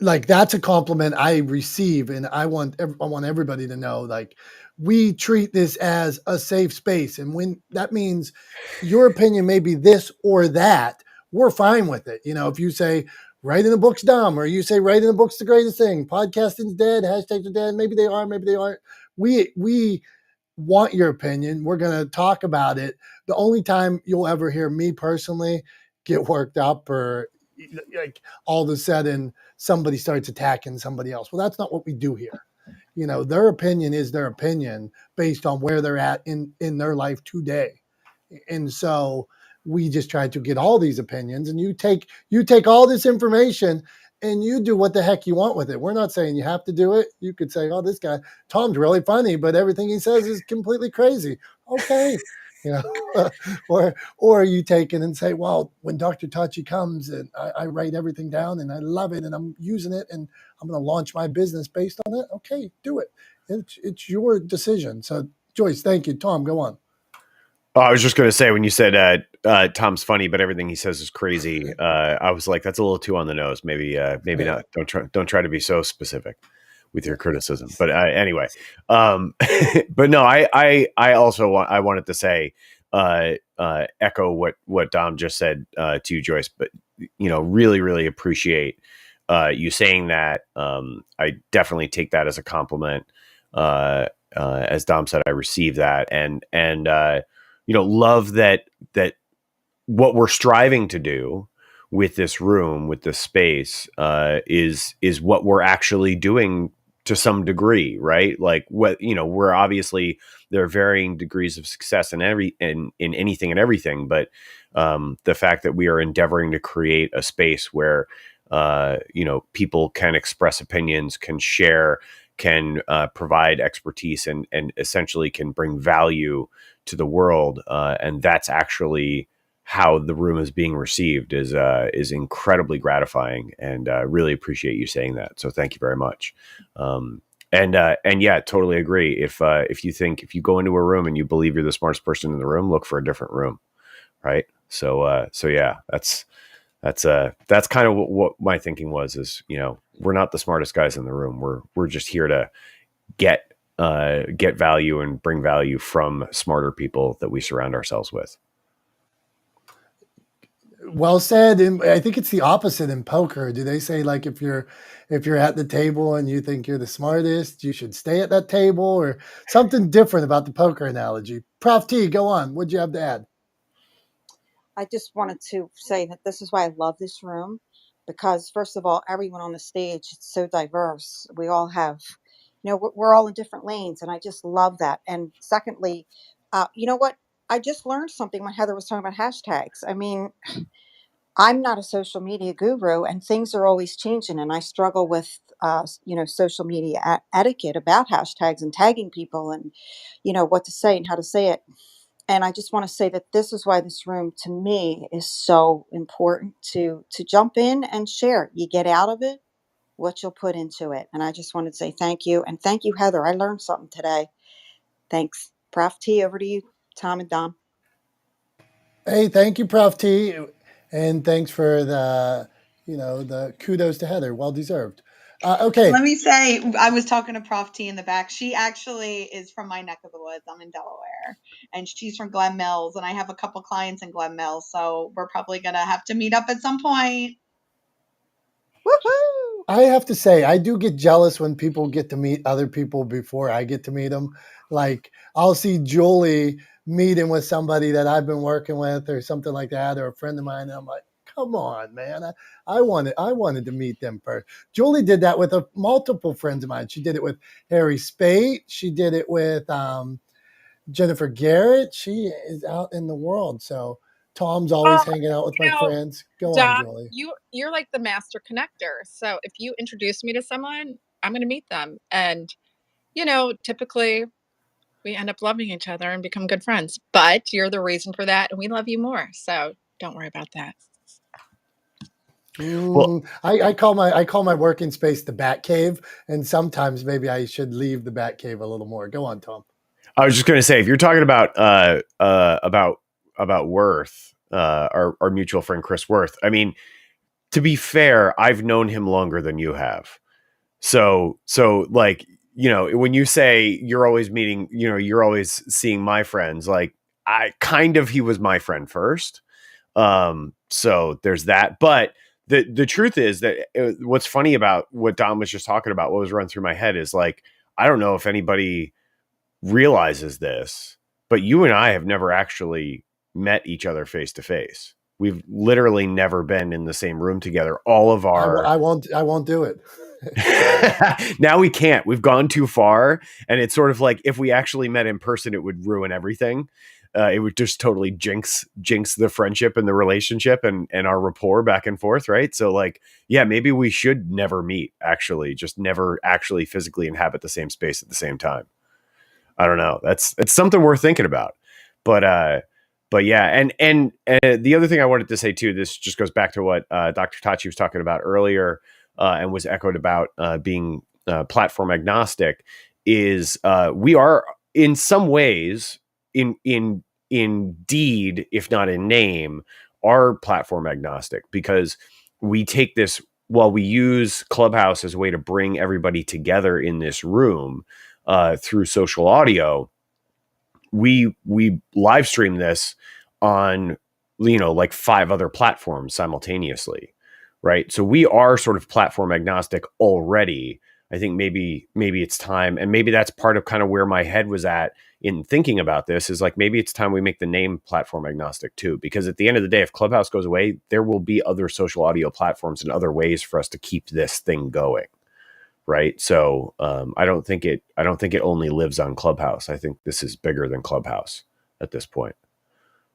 Speaker 1: like, that's a compliment I receive, and I want everybody to know, like, we treat this as a safe space, and when that means your opinion may be this or that, we're fine with it. If you say writing the book's dumb, or you say writing the book's the greatest thing, podcasting's dead, hashtags are dead, maybe they are, maybe they aren't. We want your opinion. We're going to talk about it. The only time you'll ever hear me personally get worked up, or like all of a sudden somebody starts attacking somebody else. Well, that's not what we do here. Their opinion is their opinion based on where they're at in their life today. And so we just try to get all these opinions, and you take all this information and you do what the heck you want with it. We're not saying you have to do it. You could say, "Oh, this guy, Tom's really funny, but everything he says is completely crazy." Okay. Or you take it and say, "Well, when Dr. Tachi comes, and I write everything down and I love it and I'm using it and I'm going to launch my business based on it." Okay, do it. It's your decision. So Joyce, thank you. Tom, go on.
Speaker 2: Oh, I was just going to say, when you said Tom's funny, but everything he says is crazy, I was like, that's a little too on the nose. Maybe not. Don't try to be so specific with your criticism. But anyway, but no, I also wanted to say, echo what Dom just said to you, Joyce. But really, really appreciate you saying that. I definitely take that as a compliment. as Dom said, I receive that, and love that what we're striving to do with this room, with this space, is what we're actually doing to some degree, right? Like we're obviously, there are varying degrees of success in anything and everything, but the fact that we are endeavoring to create a space where people can express opinions, can share, can provide expertise, and essentially can bring value to the world, and that's actually how the room is being received is incredibly gratifying, and really appreciate you saying that. So thank you very much. And yeah, totally agree. If you go into a room and you believe you're the smartest person in the room, look for a different room, right? So yeah, that's kind of what my thinking was. Is we're not the smartest guys in the room. We're just here to get value and bring value from smarter people that we surround ourselves with.
Speaker 1: Well said. And I think it's the opposite in poker. Do they say, like, if you're at the table and you think you're the smartest, you should stay at that table, or something different about the poker analogy? Prof T, go on. What'd you have to add?
Speaker 10: I just wanted to say that this is why I love this room, because first of all, everyone on the stage is so diverse. We all have, we're all in different lanes, and I just love that. And secondly, you know what? I just learned something when Heather was talking about hashtags. I mean, I'm not a social media guru, and things are always changing, and I struggle with, social media etiquette about hashtags and tagging people, and what to say and how to say it. And I just want to say that this is why this room, to me, is so important to jump in and share. You get out of it what you'll put into it. And I just wanted to say thank you, and thank you, Heather. I learned something today. Thanks, Prof T. Over to you, Tom and Dom.
Speaker 1: Hey, thank you, Prof T, and thanks for the kudos to Heather. Well deserved. Okay.
Speaker 7: Let me say, I was talking to Prof T in the back. She actually is from my neck of the woods. I'm in Delaware, and she's from Glen Mills, and I have a couple clients in Glen Mills, so we're probably gonna have to meet up at some point.
Speaker 10: Woohoo!
Speaker 1: I have to say, I do get jealous when people get to meet other people before I get to meet them. Like, I'll see Julie meeting with somebody that I've been working with or something like that, or a friend of mine. And I'm like, come on, man. I wanted to meet them first. Julie did that with multiple friends of mine. She did it with Harry Spate. She did it with Jennifer Garrett. She is out in the world. So Tom's always hanging out with my friends. Go on,
Speaker 6: Dom,
Speaker 1: Julie.
Speaker 6: you're like the master connector. So if you introduce me to someone, I'm going to meet them. And, typically we end up loving each other and become good friends. But you're the reason for that, and we love you more. So don't worry about that.
Speaker 2: Well,
Speaker 1: I call my working space the Bat Cave, and sometimes maybe I should leave the Bat Cave a little more. Go on, Tom.
Speaker 2: I was just going to say, if you're talking about Worth, our mutual friend Chris Worth, I mean, to be fair, I've known him longer than you have. So like, when you say you're always meeting, you're always seeing my friends, like he was my friend first. So there's that. But the truth is that what's funny about what Dom was just talking about, what was run through my head is, like, I don't know if anybody realizes this, but you and I have never actually met each other face to face. We've literally never been in the same room together. All of our
Speaker 1: I won't do it.
Speaker 2: Now we can't. We've gone too far, and it's sort of like, if we actually met in person, it would ruin everything. It would just totally jinx the friendship and the relationship and our rapport back and forth, right? So, like, yeah, maybe we should never meet, actually, just never actually physically inhabit the same space at the same time. I don't know. It's something worth thinking about. But yeah, and the other thing I wanted to say too, this just goes back to what Dr. Tachi was talking about earlier, and was echoed about being platform agnostic, is we are in some ways, indeed, if not in name, are platform agnostic, because we take this, while we use Clubhouse as a way to bring everybody together in this room through social audio, we live stream this on, like 5 other platforms simultaneously, right? So we are sort of platform agnostic already, I think maybe it's time, and maybe that's part of kind of where my head was at in thinking about this, is like, maybe it's time we make the name platform agnostic too, because at the end of the day, if Clubhouse goes away, there will be other social audio platforms and other ways for us to keep this thing going. Right. So I don't think it only lives on Clubhouse. I think this is bigger than Clubhouse at this point.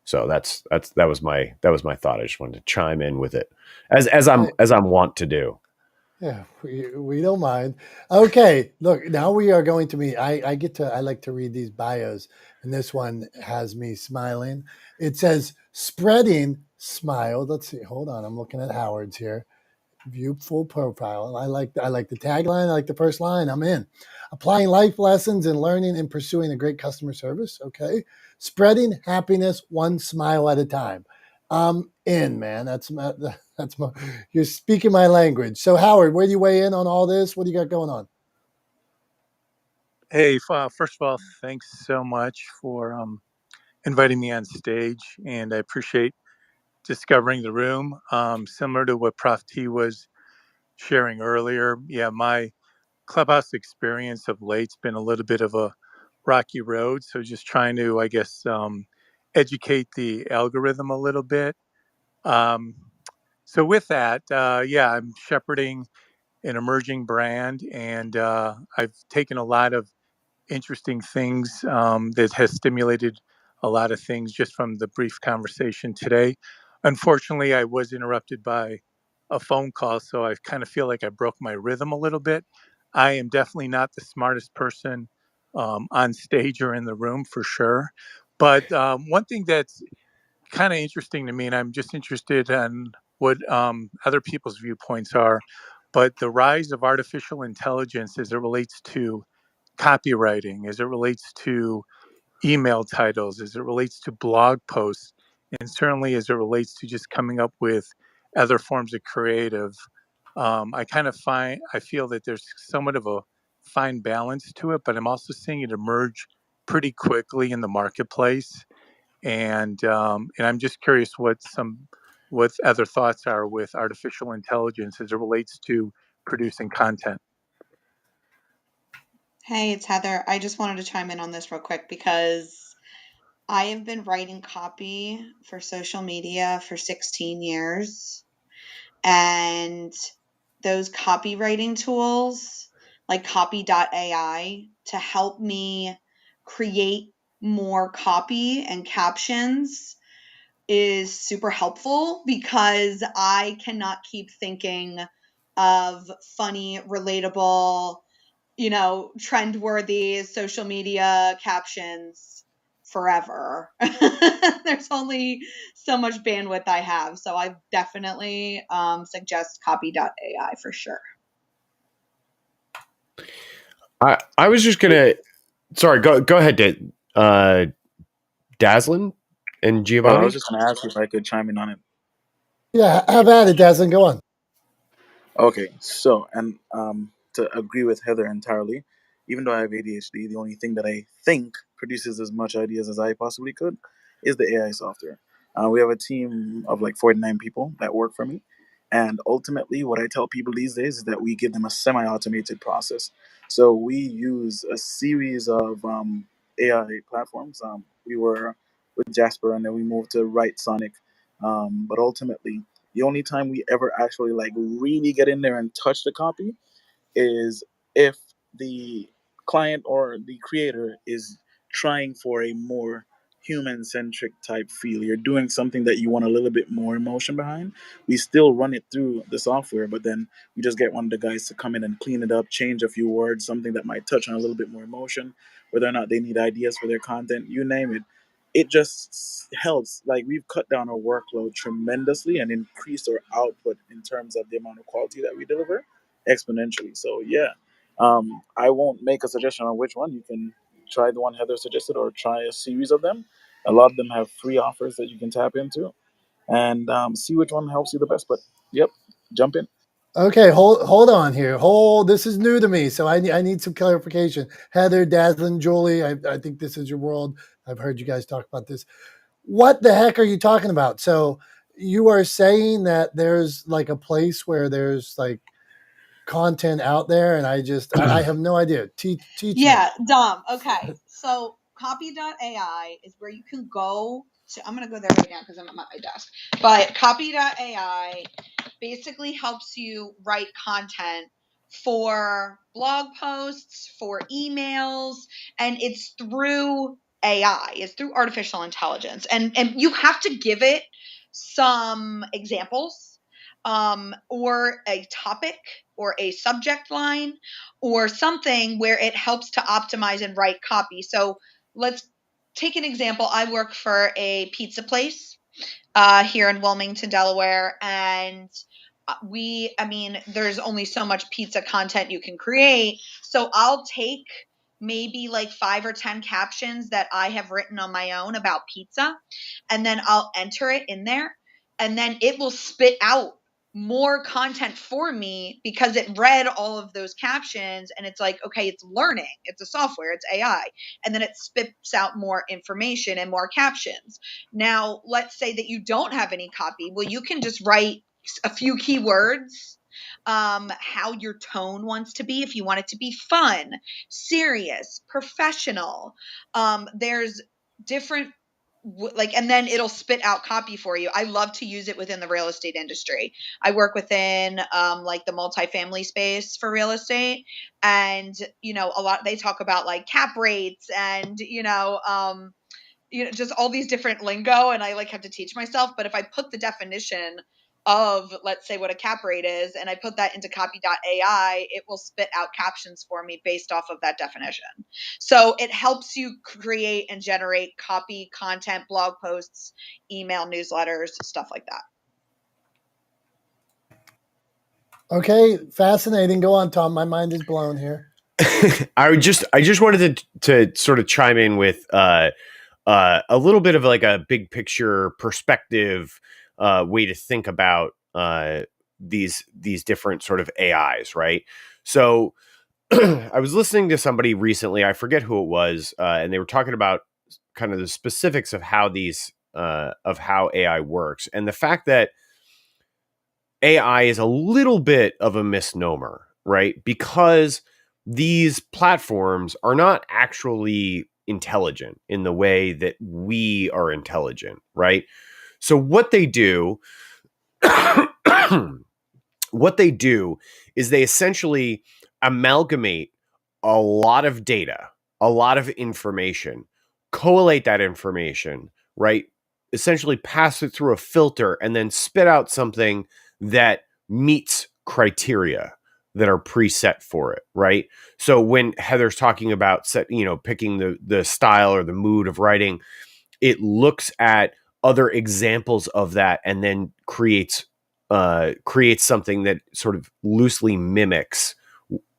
Speaker 2: So that was my thought. I just wanted to chime in with it as I'm wont to do.
Speaker 1: Yeah, we don't mind. Okay, look, now we are going to meet. I like to read these bios, and this one has me smiling. It says spreading smile. Let's see. Hold on, I'm looking at Howard's here. View full profile. I like the tagline. I like the first line. I'm in. Applying life lessons and learning and pursuing a great customer service. Okay. Spreading happiness one smile at a time. I'm in, man. You're speaking my language. So Howard, where do you weigh in on all this? What do you got going on?
Speaker 15: Hey, first of all, thanks so much for inviting me on stage, and I appreciate discovering the room. Similar to what Prof T was sharing earlier, yeah, my Clubhouse experience of late's been a little bit of a rocky road. So just trying to, I guess, educate the algorithm a little bit. So with that, yeah, I'm shepherding an emerging brand, and I've taken a lot of interesting things that has stimulated a lot of things just from the brief conversation today. Unfortunately, I was interrupted by a phone call, so I kind of feel like I broke my rhythm a little bit. I am definitely not the smartest person on stage or in the room for sure. But one thing that's kind of interesting to me, and I'm just interested in what other people's viewpoints are, but the rise of artificial intelligence as it relates to copywriting, as it relates to email titles, as it relates to blog posts, and certainly as it relates to just coming up with other forms of creative. I feel that there's somewhat of a fine balance to it, but I'm also seeing it emerge pretty quickly in the marketplace. And I'm just curious what other thoughts are with artificial intelligence as it relates to producing content.
Speaker 7: Hey, it's Heather. I just wanted to chime in on this real quick because I have been writing copy for social media for 16 years. And those copywriting tools like copy.ai to help me create more copy and captions is super helpful because I cannot keep thinking of funny, relatable, trend-worthy social media captions forever. There's only so much bandwidth I have, so I definitely suggest copy.ai for sure.
Speaker 2: I was just gonna. Sorry, go ahead, Daslin and
Speaker 16: Oh, I
Speaker 2: Giovanni.
Speaker 16: was just going to ask if I could chime in on it.
Speaker 1: Yeah, have at it, Dazzin. Go on.
Speaker 16: Okay, so, and to agree with Heather entirely, even though I have ADHD, the only thing that I think produces as much ideas as I possibly could is the AI software. We have a team of like 49 people that work for me. And ultimately, what I tell people these days is that we give them a semi automated process. So we use a series of AI platforms. We were with Jasper and then we moved to Write Sonic. But ultimately, the only time we ever actually like really get in there and touch the copy is if the client or the creator is trying for a more human centric type feel. You're doing something that you want a little bit more emotion behind. We still run it through the software, but then we just get one of the guys to come in and clean it up, change a few words, something that might touch on a little bit more emotion, whether or not they need ideas for their content, you name it. It just helps. Like, we've cut down our workload tremendously and increased our output in terms of the amount of quality that we deliver exponentially. So yeah, I won't make a suggestion on which one. You can try the one Heather suggested or try a series of them. A lot of them have free offers that you can tap into and see which one helps you the best. But yep, jump in.
Speaker 1: Okay, hold on here. This is new to me, so I need some clarification. Heather, Dazzlin, Julie, I think this is your world. I've heard you guys talk about this. What the heck are you talking about? So you are saying that there's like a place where there's like content out there, and I have no idea. Teach me.
Speaker 7: Yeah, Dom. Okay. So copy.ai is where you can go to. I'm going to go there right now because I'm at my desk. But copy.ai basically helps you write content for blog posts, for emails, and it's through AI. It's through artificial intelligence. And you have to give it some examples, or a topic or a subject line or something where it helps to optimize and write copy. So let's take an example. I work for a pizza place here in Wilmington, Delaware, and there's only so much pizza content you can create. So I'll take maybe like 5 or 10 captions that I have written on my own about pizza, and then I'll enter it in there, and then it will spit out more content for me because it read all of those captions, and it's like, okay, it's learning. It's a software, it's AI. And then it spits out more information and more captions. Now, let's say that you don't have any copy. Well, you can just write a few keywords, how your tone wants to be, if you want it to be fun, serious, professional. There's different and then it'll spit out copy for you. I love to use it within the real estate industry. I work within like the multifamily space for real estate, and a lot they talk about like cap rates and just all these different lingo, and I like have to teach myself. But if I put the definition of, let's say, what a cap rate is, and I put that into copy.ai, it will spit out captions for me based off of that definition. So it helps you create and generate copy, content, blog posts, email newsletters, stuff like that.
Speaker 1: Okay, fascinating. Go on, Tom. My mind is blown here.
Speaker 2: I just wanted to sort of chime in with a little bit of like a big picture perspective way to think about these different sort of AIs, right? So I was listening to somebody recently, I forget who it was, and they were talking about kind of the specifics of how how AI works, and the fact that AI is a little bit of a misnomer, right? Because these platforms are not actually intelligent in the way that we are intelligent, right? So what they do is they essentially amalgamate a lot of data, a lot of information, collate that information, right? Essentially pass it through a filter and then spit out something that meets criteria that are preset for it, right? So when Heather's talking about picking the style or the mood of writing, it looks at other examples of that and then creates something that sort of loosely mimics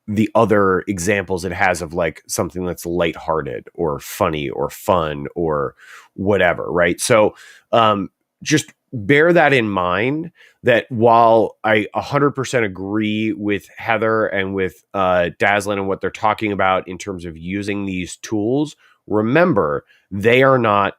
Speaker 2: the other examples it has of like something that's lighthearted or funny or fun or whatever, right? So just bear that in mind, that while I 100% agree with Heather and with Daslin and what they're talking about in terms of using these tools, remember, they are not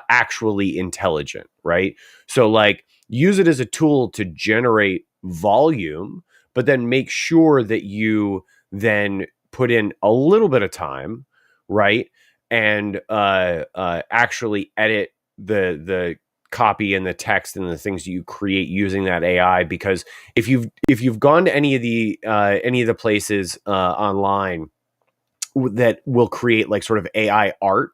Speaker 2: actually intelligent, right? So like, use it as a tool to generate volume, but then make sure that you then put in a little bit of time, right? And actually edit the copy and the text and the things that you create using that AI. Because if you've gone to any of the places online that will create like sort of AI art,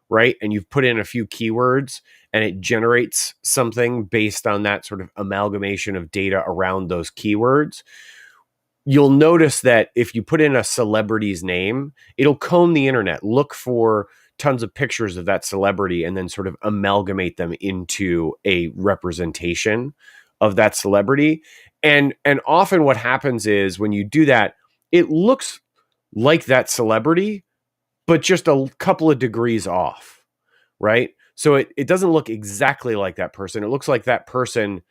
Speaker 2: right? And you've put in a few keywords and it generates something based on that sort of amalgamation of data around those keywords. You'll notice that if you put in a celebrity's name, it'll comb the internet, look for tons of pictures of that celebrity, and then sort of amalgamate them into a representation of that celebrity. And often what happens is when you do that, it looks like that celebrity, but just a couple of degrees off, right? So it doesn't look exactly like that person. It looks like that person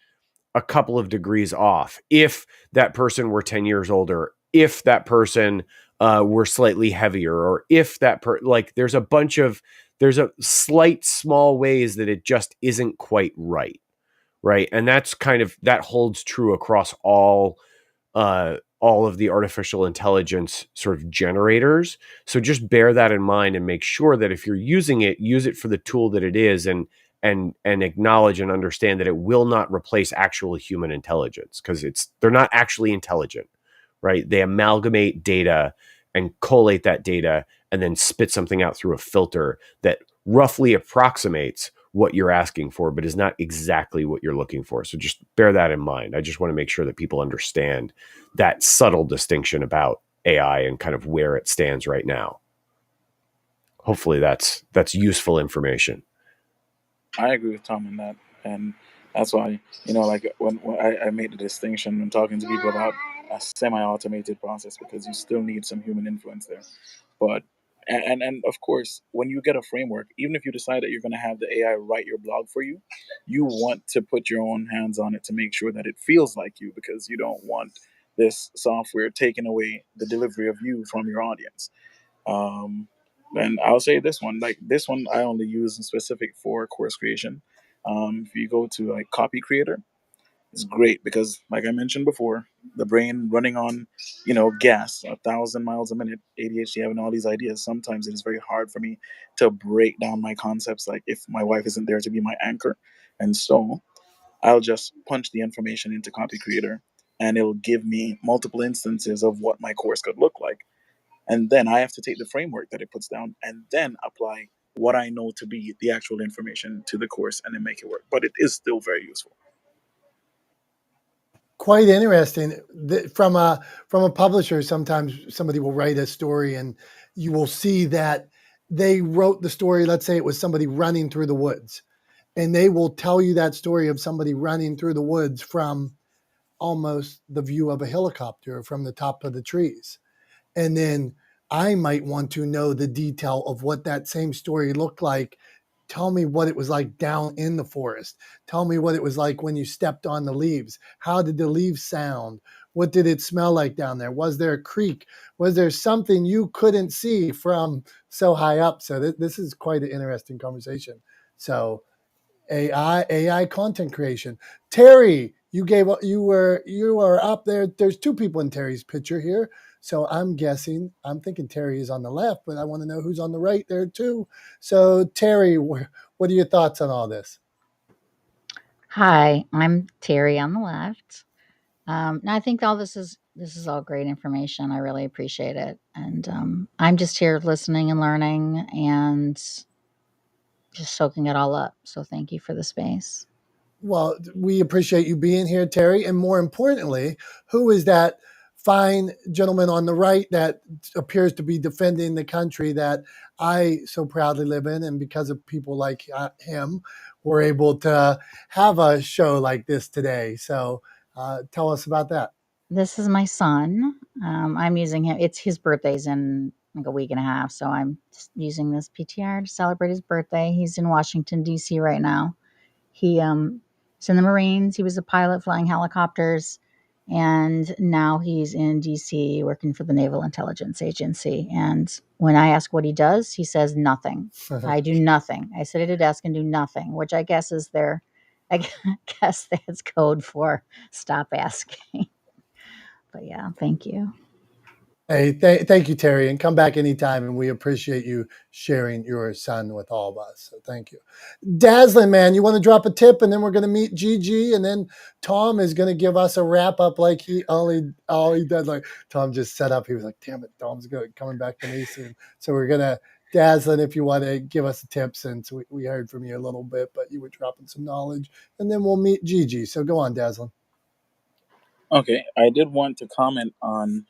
Speaker 2: a couple of degrees off. If that person were 10 years older, if that person were slightly heavier, or if that there's a slight small ways that it just isn't quite right. Right. And that's that holds true across all all of the artificial intelligence sort of generators. So just bear that in mind and make sure that if you're using it, use it for the tool that it is, and acknowledge and understand that it will not replace actual human intelligence, because they're not actually intelligent, right? They amalgamate data and collate that data and then spit something out through a filter that roughly approximates what you're asking for, but is not exactly what you're looking for. So just bear that in mind. I just want to make sure that people understand that subtle distinction about AI and kind of where it stands right now. Hopefully that's useful information.
Speaker 16: I agree with Tom on that, and that's why, like when I made the distinction when talking to people about a semi-automated process, because you still need some human influence there. But and of course, when you get a framework, even if you decide that you're going to have the AI write your blog for you, you want to put your own hands on it to make sure that it feels like you, because you don't want this software taking away the delivery of you from your audience. Um, and I'll say this one, like this one, I only use in specific for course creation. If you go to like Copy Creator, it's great because, like I mentioned before, the brain running on, gas, 1,000 miles a minute, ADHD, having all these ideas. Sometimes it is very hard for me to break down my concepts, like if my wife isn't there to be my anchor. And so I'll just punch the information into Copy Creator, and it'll give me multiple instances of what my course could look like. And then I have to take the framework that it puts down and then apply what I know to be the actual information to the course and then make it work. But it is still very useful.
Speaker 1: Quite interesting. From a publisher, sometimes somebody will write a story and you will see that they wrote the story. Let's say it was somebody running through the woods, and they will tell you that story of somebody running through the woods from almost the view of a helicopter from the top of the trees. And then I might want to know the detail of what that same story looked like. Tell me what it was like down in the forest. Tell me what it was like when you stepped on the leaves. How did the leaves sound? What did it smell like down there? Was there a creek? Was there something you couldn't see from so high up? So this is quite an interesting conversation. So AI content creation. Terry, you were up there. There's two people in Terry's picture here. So I'm thinking Terry is on the left, but I want to know who's on the right there too. So Terry, what are your thoughts on all this?
Speaker 17: Hi, I'm Terry on the left. I think all this is all great information. I really appreciate it, and I'm just here listening and learning and just soaking it all up. So thank you for the space.
Speaker 1: Well, we appreciate you being here, Terry. And more importantly, who is that fine gentleman on the right that appears to be defending the country that I so proudly live in? And because of people like him, we're able to have a show like this today. So tell us about that.
Speaker 17: This is my son. I'm using him. It's his birthday's in like a week and a half, so I'm just using this PTR to celebrate his birthday. He's in Washington D.C. right now. He's in the Marines. He was a pilot flying helicopters, and now he's in DC working for the Naval Intelligence Agency. And when I ask what he does, he says nothing. I do nothing. I sit at a desk and do nothing, which I guess is I guess that's code for stop asking. But yeah, thank you.
Speaker 1: Hey, thank you, Terry, and come back anytime. And we appreciate you sharing your son with all of us. So thank you. Dazzling, man, you want to drop a tip, and then we're going to meet Gigi, and then Tom is going to give us a wrap up like he did. Like Tom just set up. He was like, "Damn it, Tom's coming back to me soon." So we're gonna Dazzling, if you want to give us a tip, since we heard from you a little bit, but you were dropping some knowledge, and then we'll meet Gigi. So go on, Dazzling.
Speaker 16: Okay, I did want to comment on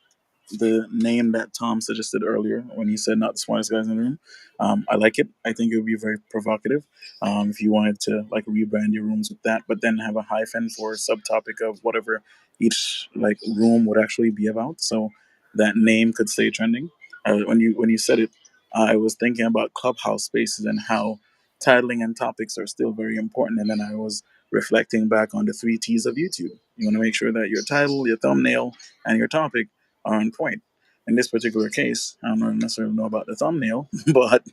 Speaker 16: the name that Tom suggested earlier when he said not the smartest guys in the room. I like it. I think it would be very provocative if you wanted to like rebrand your rooms with that, but then have a hyphen for a subtopic of whatever each like room would actually be about. So that name could stay trending. When you said it, I was thinking about Clubhouse spaces and how titling and topics are still very important. And then I was reflecting back on the 3 T's of YouTube. You want to make sure that your title, your thumbnail, and your topic are on point. In this particular case, I don't necessarily know about the thumbnail, but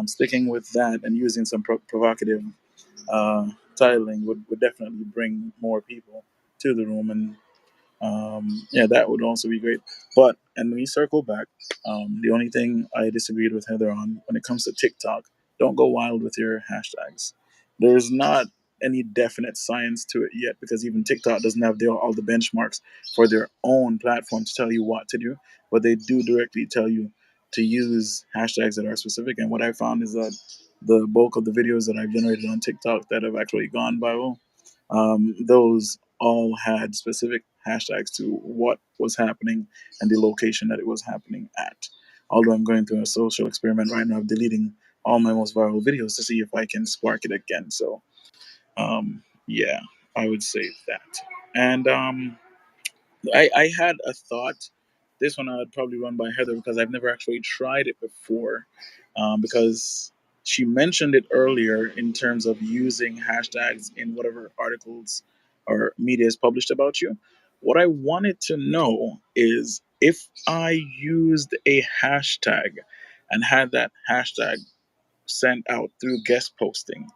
Speaker 16: sticking with that and using some provocative titling would definitely bring more people to the room. And Yeah, that would also be great. But, and we circle back. The only thing I disagreed with Heather on when it comes to TikTok, don't go wild with your hashtags. There's not any definite science to it yet because even TikTok doesn't have all the benchmarks for their own platform to tell you what to do, but they do directly tell you to use hashtags that are specific. And what I found is that the bulk of the videos that I've generated on TikTok that have actually gone viral, those all had specific hashtags to what was happening and the location that it was happening at. Although I'm going through a social experiment right now of deleting all my most viral videos to see if I can spark it again. So, yeah, I would say that. And I had a thought. This one I'd probably run by Heather because I've never actually tried it before. Because she mentioned it earlier in terms of using hashtags in whatever articles or media is published about you. What I wanted to know is if I used a hashtag and had that hashtag sent out through guest posting,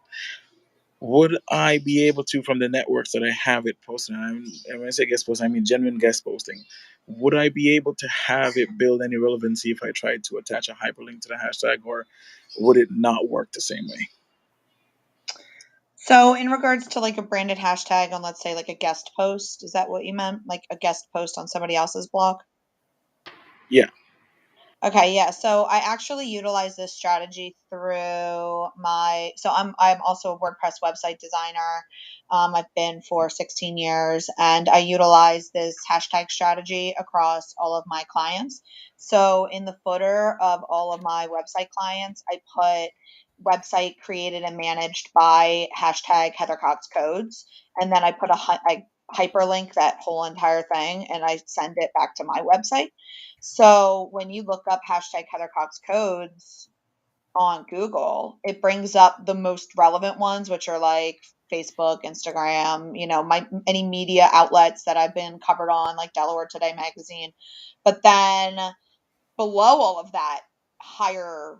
Speaker 16: would I be able to, from the networks that I have it posted, and when I say guest posting, I mean genuine guest posting, would I be able to have it build any relevancy if I tried to attach a hyperlink to the hashtag, or would it not work the same way?
Speaker 7: So in regards to like a branded hashtag on, let's say, like a guest post, is that what you meant? Like a guest post on somebody else's blog?
Speaker 16: Yeah.
Speaker 7: Okay, yeah. So I actually utilize this strategy through so I'm also a WordPress website designer. I've been for 16 years, and I utilize this hashtag strategy across all of my clients. So in the footer of all of my website clients, I put website created and managed by hashtag Heather Cox codes, and then I put I hyperlink that whole entire thing, and I send it back to my website. So when you look up hashtag Heather Cox codes on Google, it brings up the most relevant ones, which are like Facebook, Instagram, any media outlets that I've been covered on, like Delaware Today magazine. But then below all of that, higher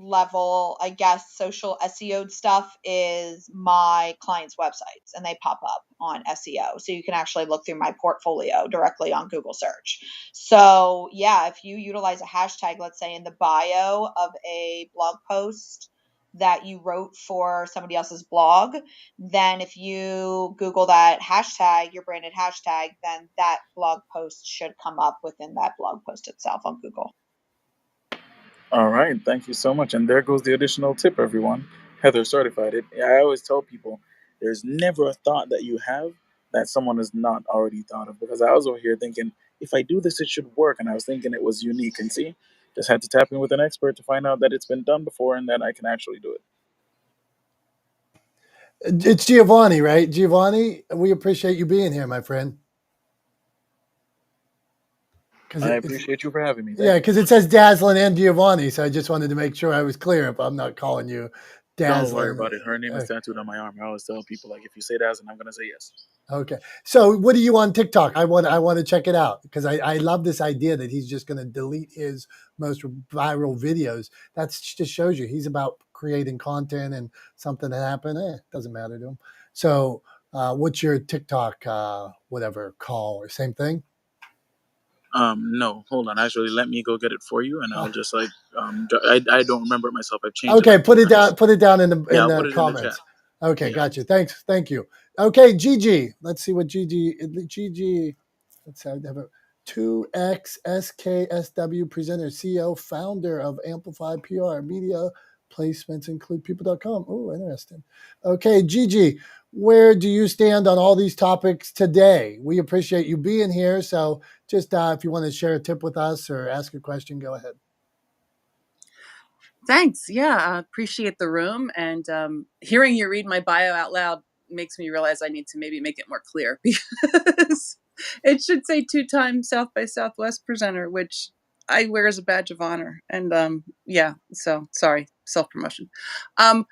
Speaker 7: level, I guess, social SEO stuff is my clients' websites, and they pop up on SEO. So you can actually look through my portfolio directly on Google search. So yeah, if you utilize a hashtag, let's say in the bio of a blog post that you wrote for somebody else's blog, then if you Google that hashtag, your branded hashtag, then that blog post should come up within that blog post itself on Google.
Speaker 16: All right. Thank you so much. And there goes the additional tip, everyone. Heather certified it. I always tell people there's never a thought that you have that someone has not already thought of. Because I was over here thinking, if I do this, it should work. And I was thinking it was unique. And see, just had to tap in with an expert to find out that it's been done before and that I can actually do it.
Speaker 1: It's Giovanni, right? Giovanni, we appreciate you being here, my friend.
Speaker 16: I appreciate you for having me. Thank
Speaker 1: Yeah,
Speaker 16: you.
Speaker 1: because it says Dazzlin and Giovanni, so I just wanted to make sure I was clear if I'm not calling you Dazzlin.
Speaker 16: Don't worry about it. Her name is tattooed on my arm. I always tell people, like, if you say Dazzlin, I'm going to say yes.
Speaker 1: Okay. So what are you on TikTok? I want to check it out because I love this idea that he's just going to delete his most viral videos. That just shows you he's about creating content, and something that happened, doesn't matter to him. So what's your TikTok whatever call or same thing?
Speaker 16: No, hold on. Actually, let me go get it for you, and I'll just I don't remember it myself. I've changed
Speaker 1: Okay,
Speaker 16: it.
Speaker 1: put it down. Put it down in the comments.
Speaker 16: In the chat.
Speaker 1: Okay, gotcha. Thanks. Thank you. Okay, Gigi. Let's see what Gigi. Let's have a 2XSKSW presenter, CEO, founder of Amplified PR Media Placements Include People.com. Oh, interesting. Okay, Gigi, where do you stand on all these topics today? We appreciate you being here. So just if you want to share a tip with us or ask a question, go ahead.
Speaker 18: Thanks. Yeah, I appreciate the room. And hearing you read my bio out loud makes me realize I need to maybe make it more clear because it should say 2-time South by Southwest presenter, which I wear as a badge of honor. And yeah, so sorry, self-promotion. I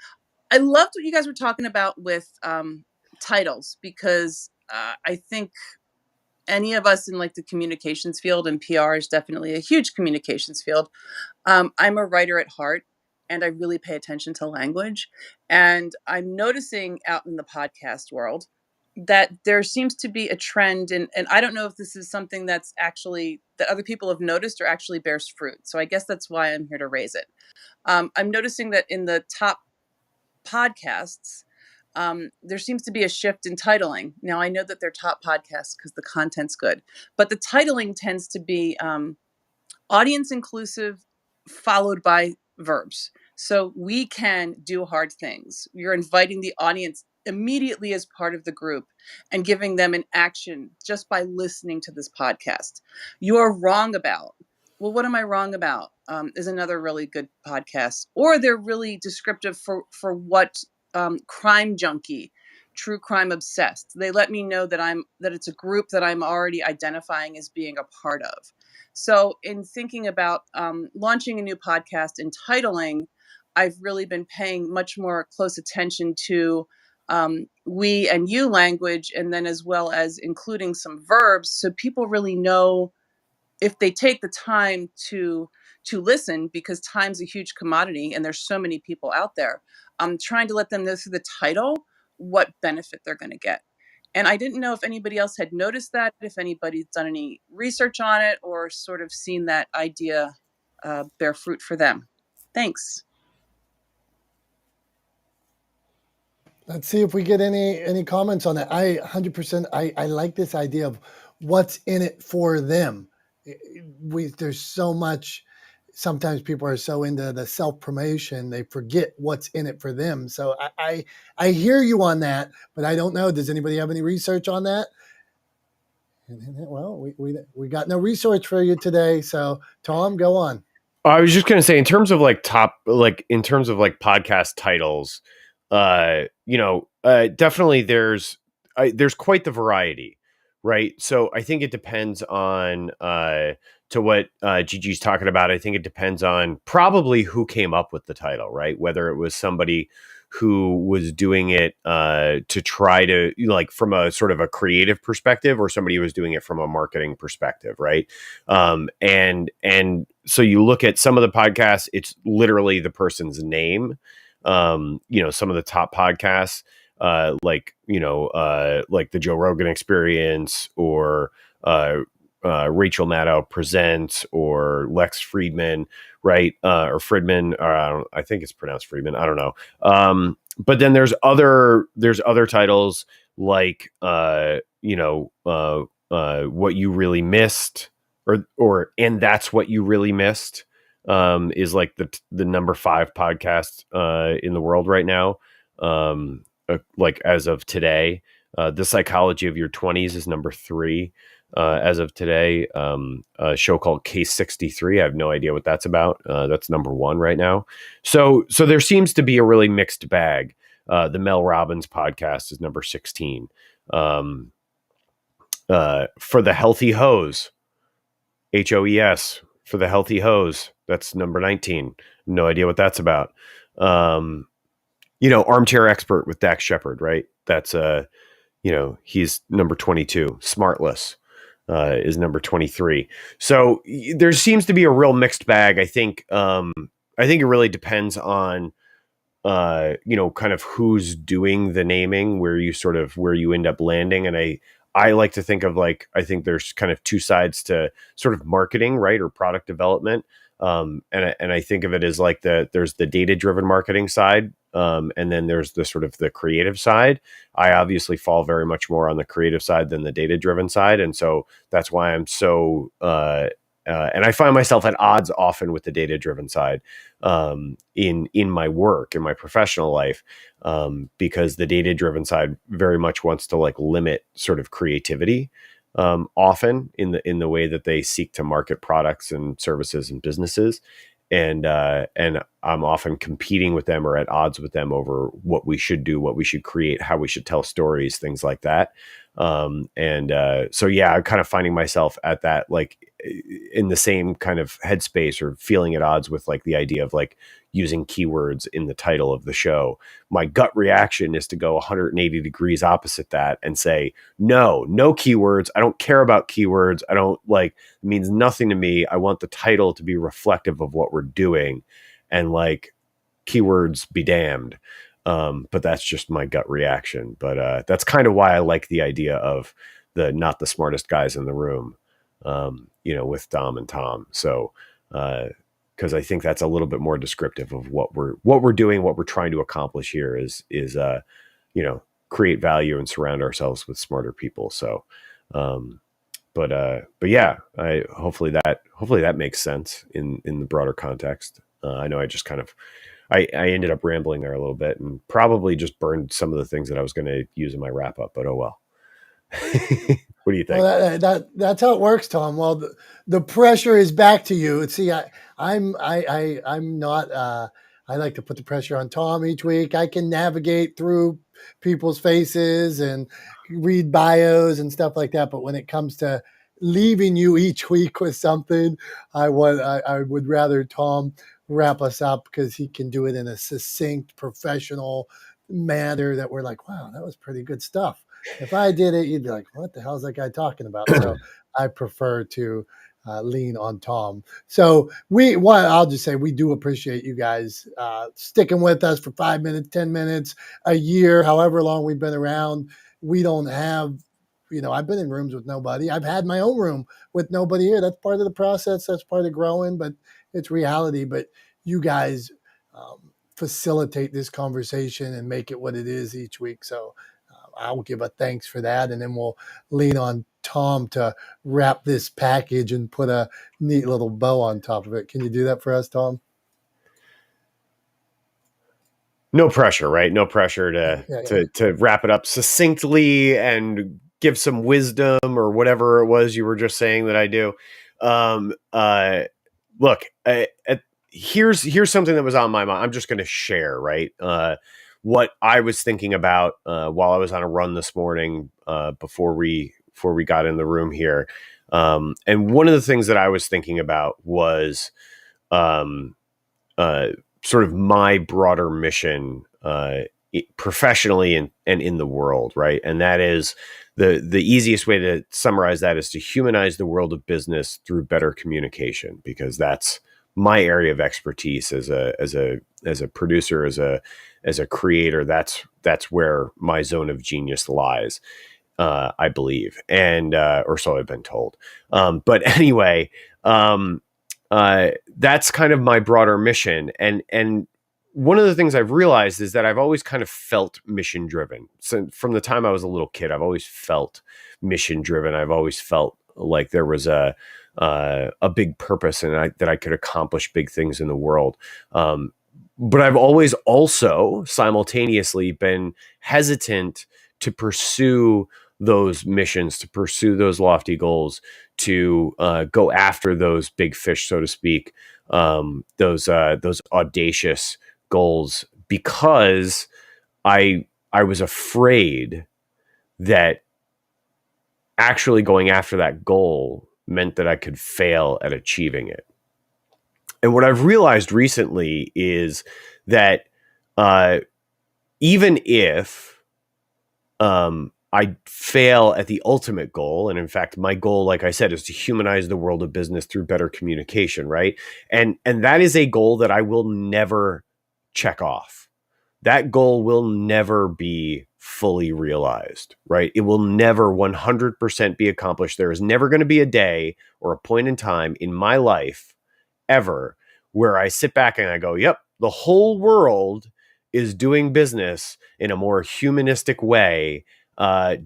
Speaker 18: loved what you guys were talking about with titles because I think any of us in like the communications field, and PR is definitely a huge communications field. I'm a writer at heart, and I really pay attention to language. And I'm noticing out in the podcast world that there seems to be a trend, and I don't know if this is something that's actually that other people have noticed or actually bears fruit. So I guess that's why I'm here to raise it. I'm noticing that in the top podcasts, there seems to be a shift in titling. Now, I know that they're top podcasts because the content's good, but the titling tends to be audience inclusive, followed by verbs. So we can do hard things. You're inviting the audience immediately as part of the group and giving them an action just by listening to this podcast. You're wrong about. Well, what am I wrong about? Is another really good podcast, or they're really descriptive for what crime junkie, true crime obsessed. They let me know that it's a group that I'm already identifying as being a part of. So, in thinking about launching a new podcast and titling, I've really been paying much more close attention to we and you language, and then as well as including some verbs, so people really know if they take the time to listen, because time's a huge commodity and there's so many people out there. I'm trying to let them know through the title what benefit they're going to get. And I didn't know if anybody else had noticed that, if anybody's done any research on it or sort of seen that idea bear fruit for them. Thanks.
Speaker 1: Let's see if we get any comments on that. I 100%. I like this idea of what's in it for them. There's so much. Sometimes people are so into the self promotion they forget what's in it for them. So I hear you on that, but I don't know. Does anybody have any research on that? Well, we got no research for you today. So Tom, go on.
Speaker 2: I was just going to say, in terms of like podcast titles, definitely there's quite the variety, right? So I think it depends on, to what Gigi's talking about. I think it depends on probably who came up with the title, right? Whether it was somebody who was doing it to try to, like, from a sort of a creative perspective, or somebody who was doing it from a marketing perspective, right? And so you look at some of the podcasts, it's literally the person's name. Some of the top podcasts, like the Joe Rogan Experience, or Rachel Maddow Presents, or Lex Friedman, right? Or Friedman, or I think it's pronounced Friedman. I don't know. But then there's other titles like What You Really Missed, or And That's What You Really Missed, is like the number 5 podcast in the world right now. Like as of today, The Psychology of Your 20s is number 3. As of today, a show called Case 63. I have no idea what that's about. That's number 1 right now. So there seems to be a really mixed bag. The Mel Robbins podcast is number 16. For the Healthy Hose, HOES, For the Healthy Hose, that's number 19. No idea what that's about. Armchair Expert with Dax Shepard, right? That's he's number 22. Smartless is number 23. So there seems to be a real mixed bag. I think it really depends on kind of who's doing the naming, where you end up landing. And I like to think of, like, I think there's kind of 2 sides to sort of marketing, right, or product development. And I think of it as like there's the data-driven marketing side, and then there's the sort of the creative side. I obviously fall very much more on the creative side than the data-driven side, and so that's why I'm so and I find myself at odds often with the data-driven side in my work, in my professional life, because the data-driven side very much wants to, like, limit sort of creativity. Often in the way that they seek to market products and services and businesses, and I'm often competing with them or at odds with them over what we should do, what we should create, how we should tell stories, things like that. So yeah, I'm kind of finding myself at that, like, in the same kind of headspace, or feeling at odds with, like, the idea of, like, using keywords in the title of the show. My gut reaction is to go 180 degrees opposite that and say, no keywords. I don't care about keywords. I don't, like, it means nothing to me. I want the title to be reflective of what we're doing, and, like, keywords be damned. But that's just my gut reaction. But that's kind of why I like the idea of the not the smartest guys in the room, with Dom and Tom. So, because I think that's a little bit more descriptive of what we're doing, what we're trying to accomplish here is create value and surround ourselves with smarter people. So, but yeah, hopefully that makes sense in the broader context. I know I just kind of I ended up rambling there a little bit and probably just burned some of the things that I was going to use in my wrap up, but oh well. What do you think?
Speaker 1: Well, that's how it works, Tom. Well, the pressure is back to you. See, I'm not. I like to put the pressure on Tom each week. I can navigate through people's faces and read bios and stuff like that. But when it comes to leaving you each week with something, I would rather Tom wrap us up because he can do it in a succinct, professional manner that we're like, wow, that was pretty good stuff. If I did it, you'd be like, what the hell is that guy talking about? So I prefer to lean on Tom. So I'll just say we do appreciate you guys sticking with us for 5 minutes, 10 minutes, a year, however long we've been around. We don't have, I've been in rooms with nobody. I've had my own room with nobody here. That's part of the process. That's part of growing, but it's reality. But you guys facilitate this conversation and make it what it is each week. So I'll give a thanks for that, and then we'll lean on Tom to wrap this package and put a neat little bow on top of it. Can you do that for us, Tom?
Speaker 2: No pressure, right? No pressure to wrap it up succinctly and give some wisdom or whatever it was you were just saying that I do. Look, here's something that was on my mind. I'm just going to share, right? What I was thinking about while I was on a run this morning before we got in the room here. And one of the things that I was thinking about was sort of my broader mission professionally and in the world, right? And that is the easiest way to summarize that is to humanize the world of business through better communication, because that's my area of expertise as a producer, as a creator. That's where my zone of genius lies, I believe, and or so I've been told. But anyway, that's kind of my broader mission, and one of the things I've realized is that I've always kind of felt mission driven. So from the time I was a little kid, I've always felt mission driven. I've always felt like there was a big purpose and that I could accomplish big things in the world. But I've always also simultaneously been hesitant to pursue those missions, to pursue those lofty goals, to go after those big fish, so to speak, those audacious goals, because I was afraid that actually going after that goal meant that I could fail at achieving it. And what I've realized recently is that even if I fail at the ultimate goal, and in fact, my goal, like I said, is to humanize the world of business through better communication, right? And that is a goal that I will never check off. That goal will never be fully realized, right? It will never 100% be accomplished. There is never going to be a day or a point in time in my life ever where I sit back and I go, yep, the whole world is doing business in a more humanistic way.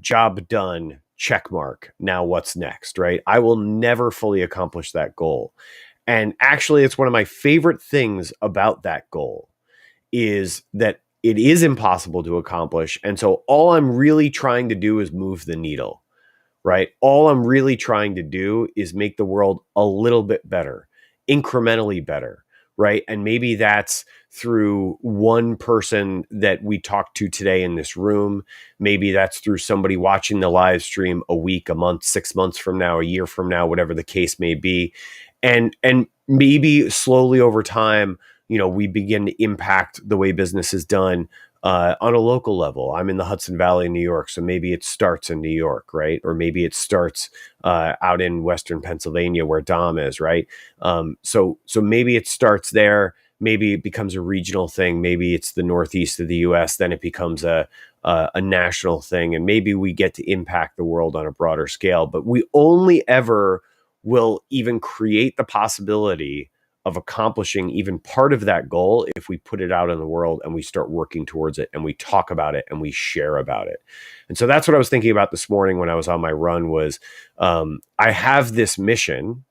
Speaker 2: Job done, check mark. Now what's next, right? I will never fully accomplish that goal. And actually, it's one of my favorite things about that goal is that it is impossible to accomplish. And so all I'm really trying to do is move the needle, right? All I'm really trying to do is make the world a little bit better, incrementally better, right? And maybe that's through one person that we talked to today in this room. Maybe that's through somebody watching the live stream a week, a month, 6 months from now, a year from now, whatever the case may be. And maybe slowly over time, we begin to impact the way business is done on a local level. I'm in the Hudson Valley in New York, so maybe it starts in New York, right? Or maybe it starts out in Western Pennsylvania where Dom is, right? So maybe it starts there. maybe it becomes a regional thing. Maybe it's the Northeast of the US. Then it becomes a national thing. And maybe we get to impact the world on a broader scale. But we only ever will even create the possibility of accomplishing even part of that goal if we put it out in the world and we start working towards it and we talk about it and we share about it. And so that's what I was thinking about this morning when I was on my run was I have this mission,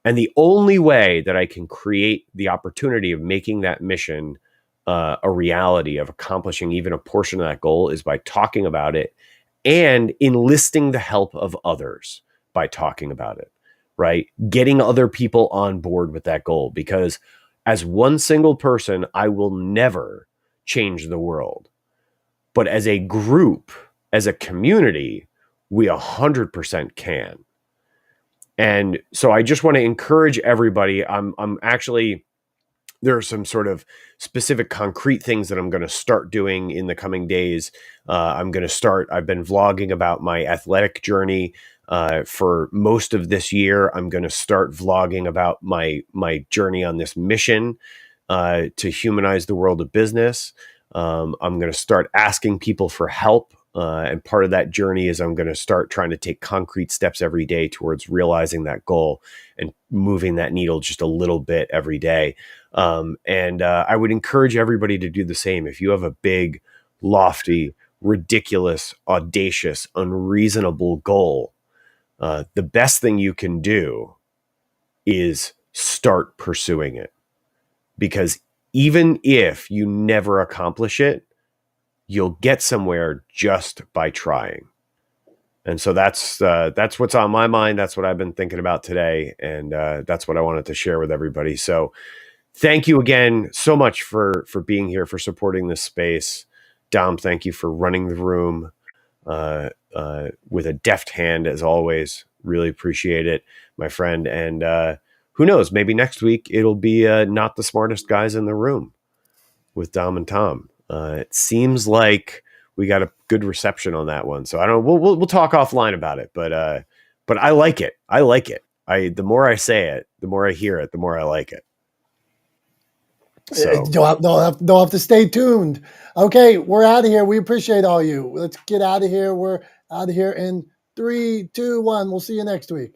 Speaker 2: and the only way that I can create the opportunity of making that mission a reality, of accomplishing even a portion of that goal, is by talking about it and enlisting the help of others by talking about it, right? Getting other people on board with that goal, because as one single person, I will never change the world. But as a group, as a community, we 100% can. And so I just want to encourage everybody. I'm actually, there are some sort of specific concrete things that I'm going to start doing in the coming days. I've been vlogging about my athletic journey for most of this year. I'm going to start vlogging about my journey on this mission to humanize the world of business. I'm going to start asking people for help. And part of that journey is I'm going to start trying to take concrete steps every day towards realizing that goal and moving that needle just a little bit every day. And I would encourage everybody to do the same. If you have a big, lofty, ridiculous, audacious, unreasonable goal, the best thing you can do is start pursuing it. Because even if you never accomplish it, you'll get somewhere just by trying. And so that's what's on my mind. That's what I've been thinking about today. And that's what I wanted to share with everybody. So thank you again so much for being here, for supporting this space. Dom, thank you for running the room with a deft hand, as always. Really appreciate it, my friend. And who knows, maybe next week it'll be not the smartest guys in the room with Dom and Tom. It seems like we got a good reception on that one. So I don't know. We'll talk offline about it, but I like it. I like it. The more I say it, the more I hear it, the more I like it. So
Speaker 1: Don't have to stay tuned. Okay, we're out of here. We appreciate all you. Let's get out of here. We're out of here in 3, 2, 1. We'll see you next week.